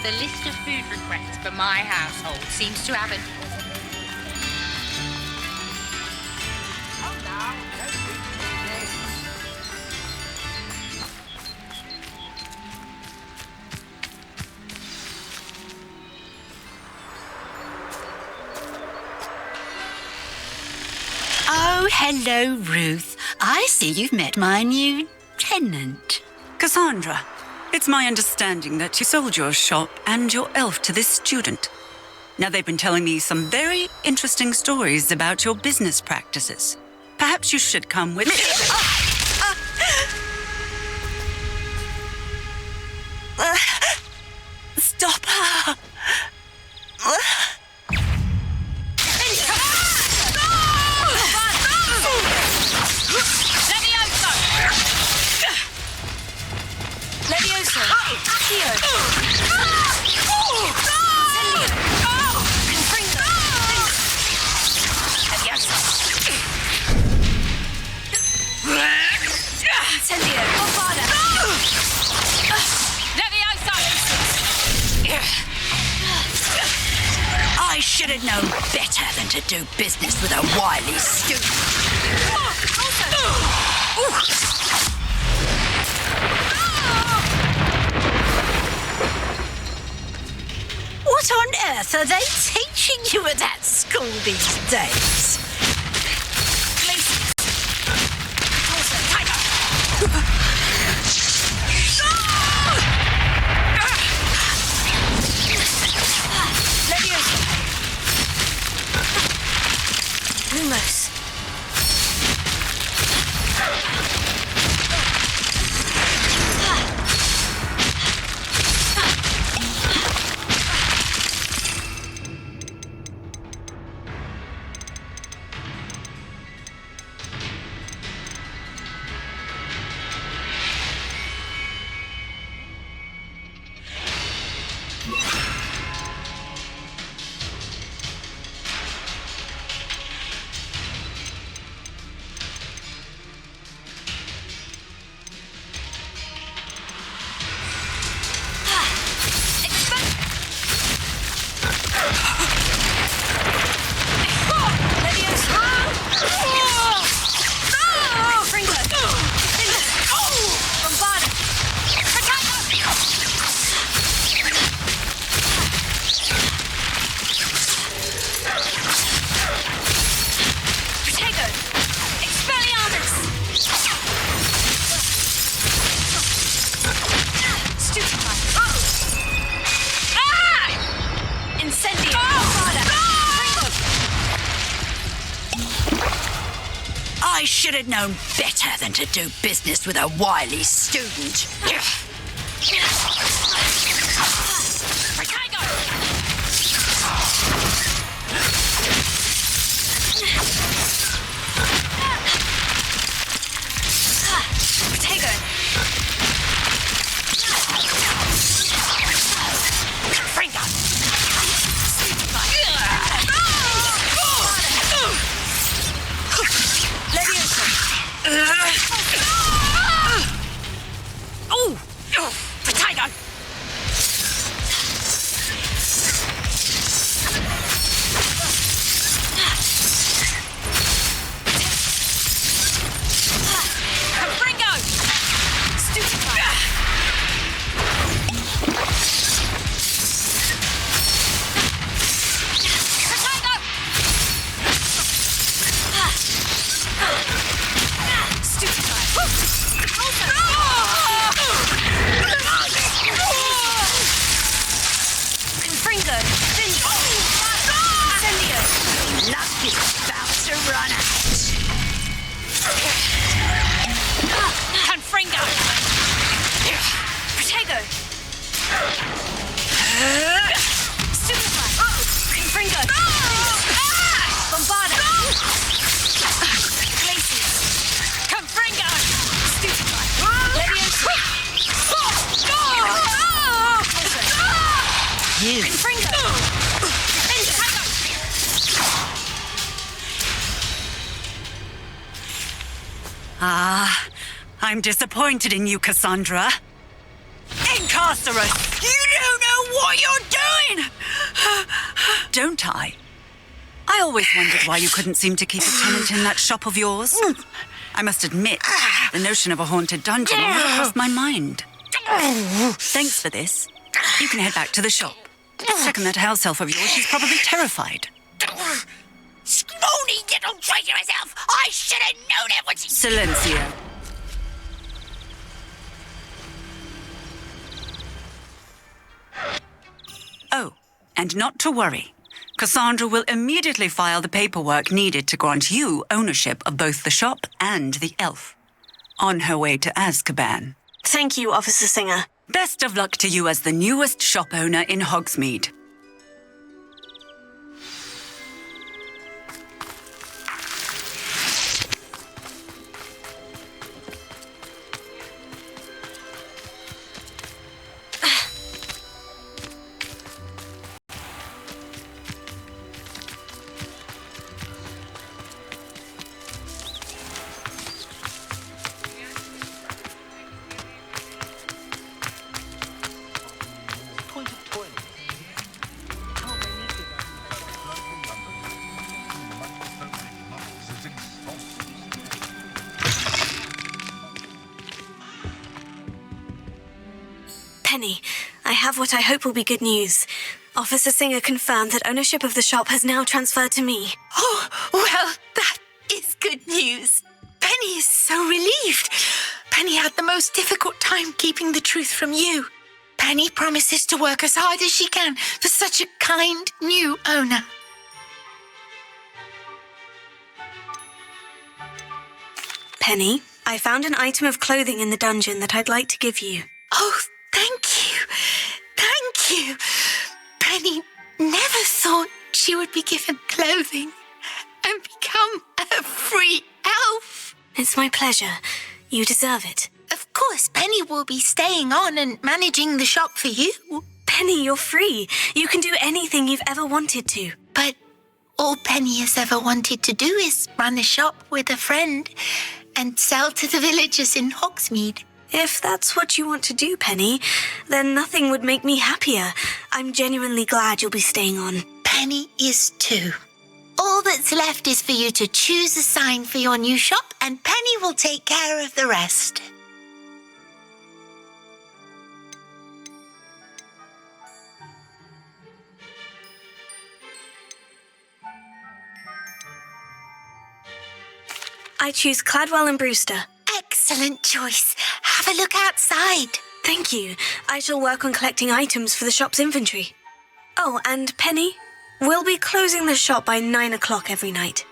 The list of food requests for my household seems to have an... Oh, hello, Ruth. I see you've met my new tenant. Cassandra, it's my understanding that you sold your shop and your elf to this student. Now, they've been telling me some very interesting stories about your business practices. Perhaps you should come with me. Stop her! Levioso! Accio! Incendio! Bombarda! Levioso! I should have known better than to do business with a wily student. What on earth are they teaching you at that school these days? Lumos. I should have known better than to do business with a wily student. I'm disappointed in you, Cassandra. Incarcerate! You don't know what you're doing! Don't I? I always wondered why you couldn't seem to keep a tenant in that shop of yours. I must admit, the notion of a haunted dungeon never crossed my mind. Thanks for this. You can head back to the shop. Second that house elf of yours, she's probably terrified. Scrawny dirty little traitor herself! I should have known it when she... Silencio. Oh, and not to worry. Cassandra will immediately file the paperwork needed to grant you ownership of both the shop and the elf. On her way to Azkaban. Thank you, Officer Singer. Best of luck to you as the newest shop owner in Hogsmeade. Penny, I have what I hope will be good news. Officer Singer confirmed that ownership of the shop has now transferred to me. Oh, well, that is good news. Penny is so relieved. Penny had the most difficult time keeping the truth from you. Penny promises to work as hard as she can for such a kind new owner. Penny, I found an item of clothing in the dungeon that I'd like to give you. Oh, thank you. Thank you. Penny never thought she would be given clothing and become a free elf. It's my pleasure. You deserve it. Of course, Penny will be staying on and managing the shop for you. Penny, you're free. You can do anything you've ever wanted to. But all Penny has ever wanted to do is run a shop with a friend and sell to the villagers in Hogsmeade. If that's what you want to do, Penny, then nothing would make me happier. I'm genuinely glad you'll be staying on. Penny is too. All that's left is for you to choose a sign for your new shop, and Penny will take care of the rest. I choose Cladwell and Brewster. Excellent choice. Have a look outside. Thank you. I shall work on collecting items for the shop's inventory. Oh, and Penny, we'll be closing the shop by 9 o'clock every night.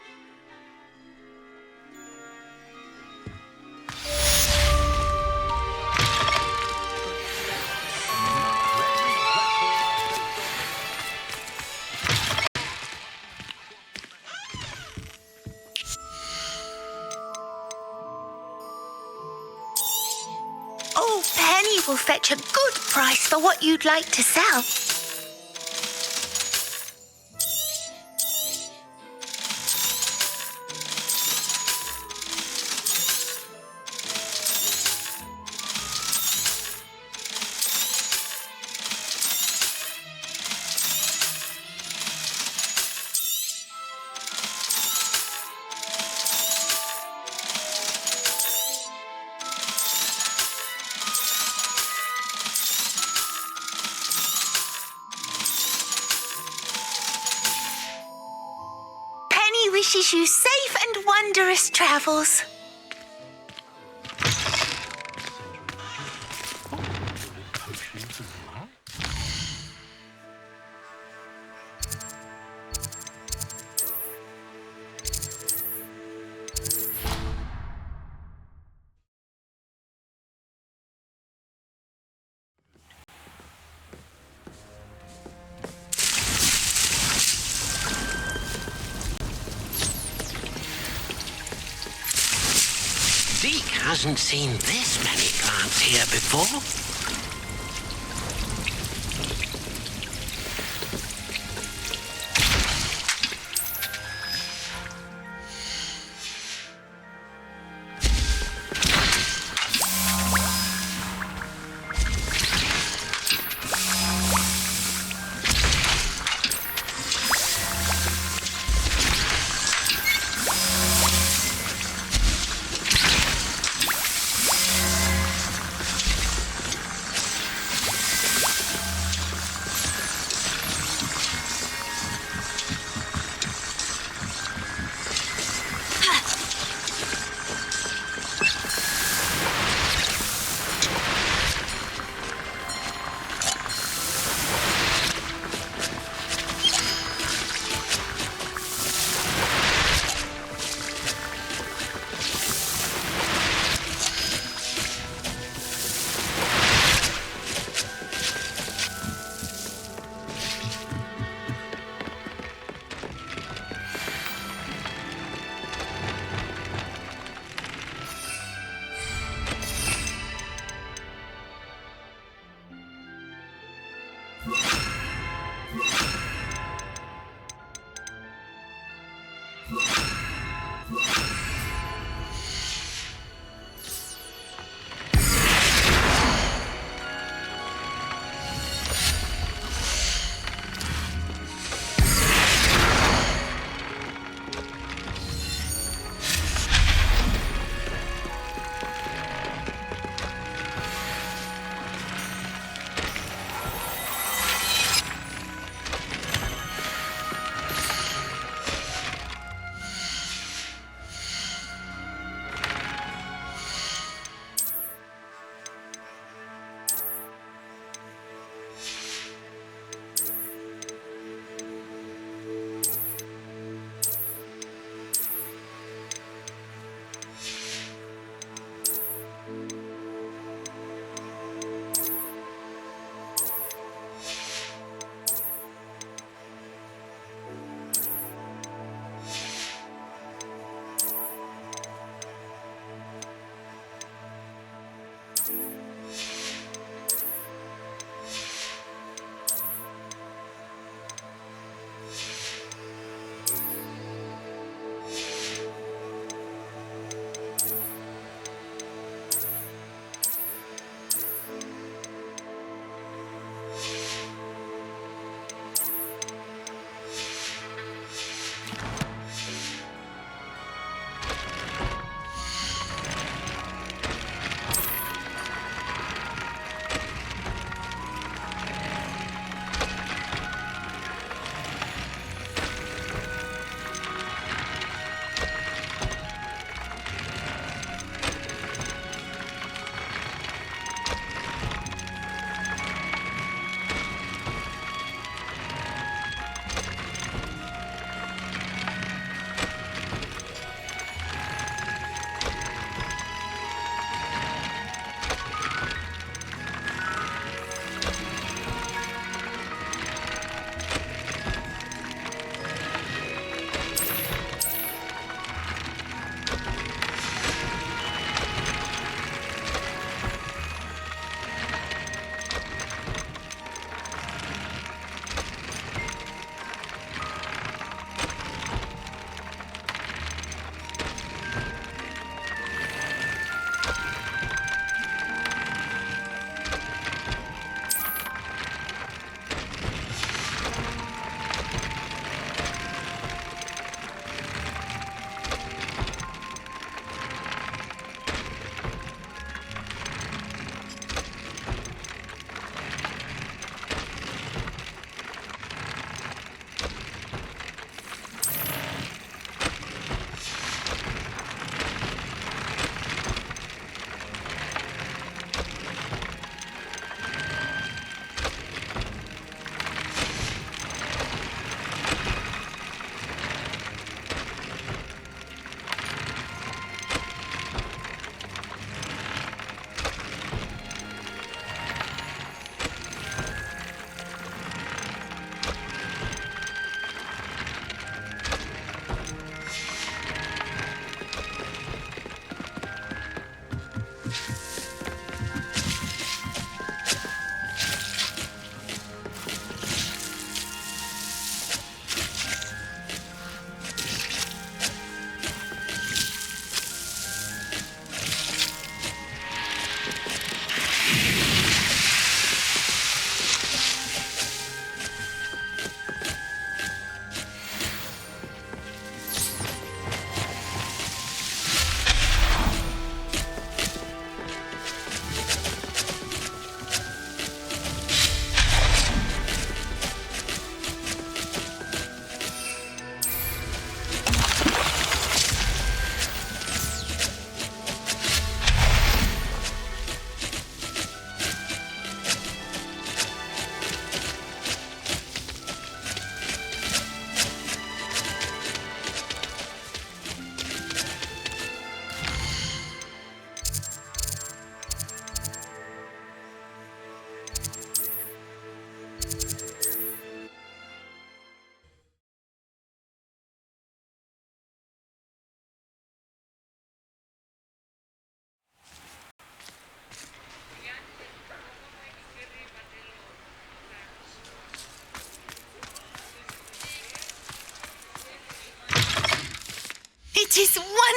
Oh, Penny will fetch a good price for what you'd like to sell. Wishes you safe and wondrous travels. Hasn't seen this many plants here before.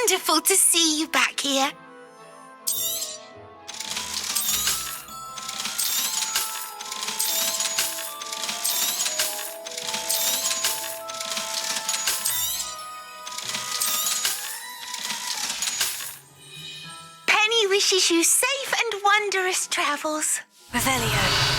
wonderful to see you back here. Penny wishes you safe and wondrous travels. Revelio.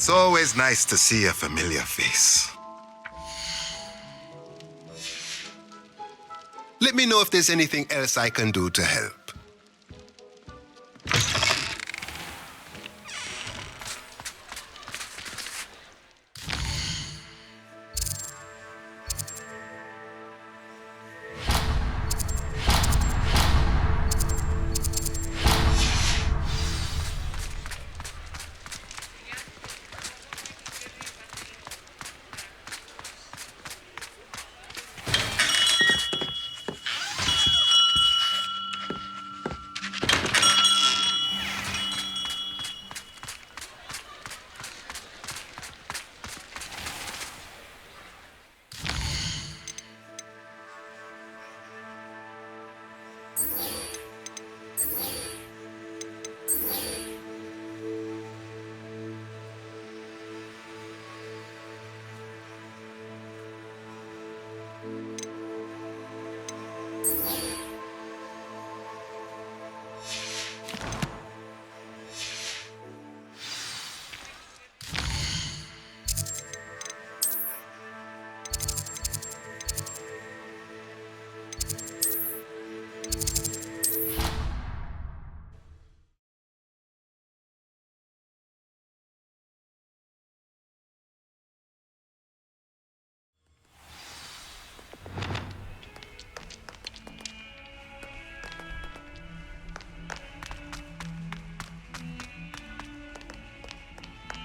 It's always nice to see a familiar face. Let me know if there's anything else I can do to help.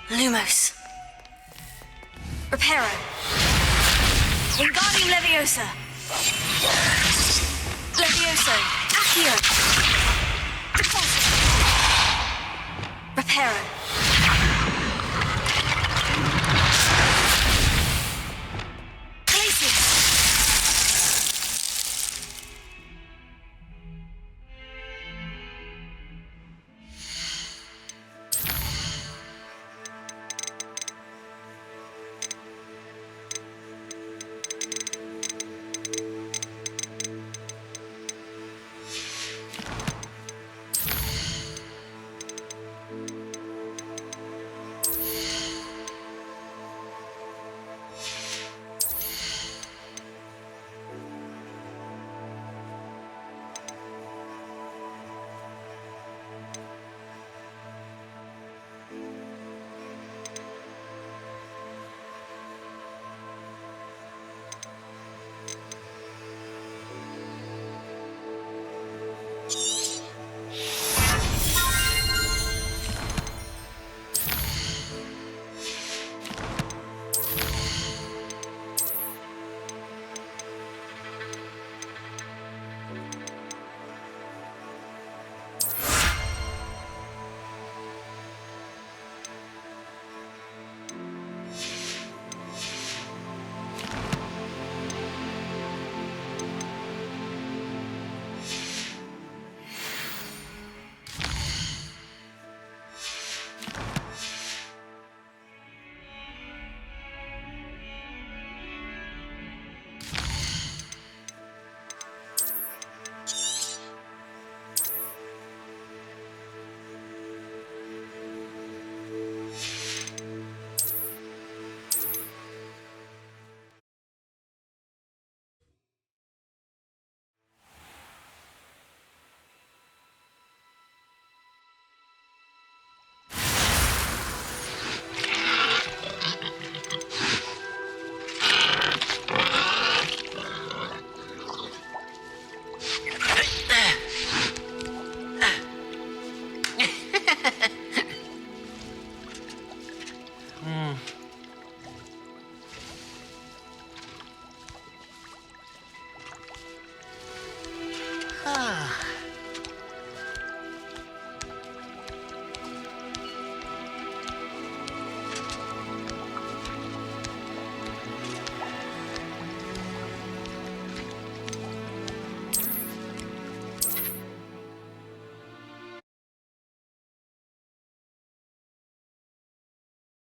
Lumos. Reparo. Wingardium Leviosa. Levioso. Accio. Reparo. Glacius.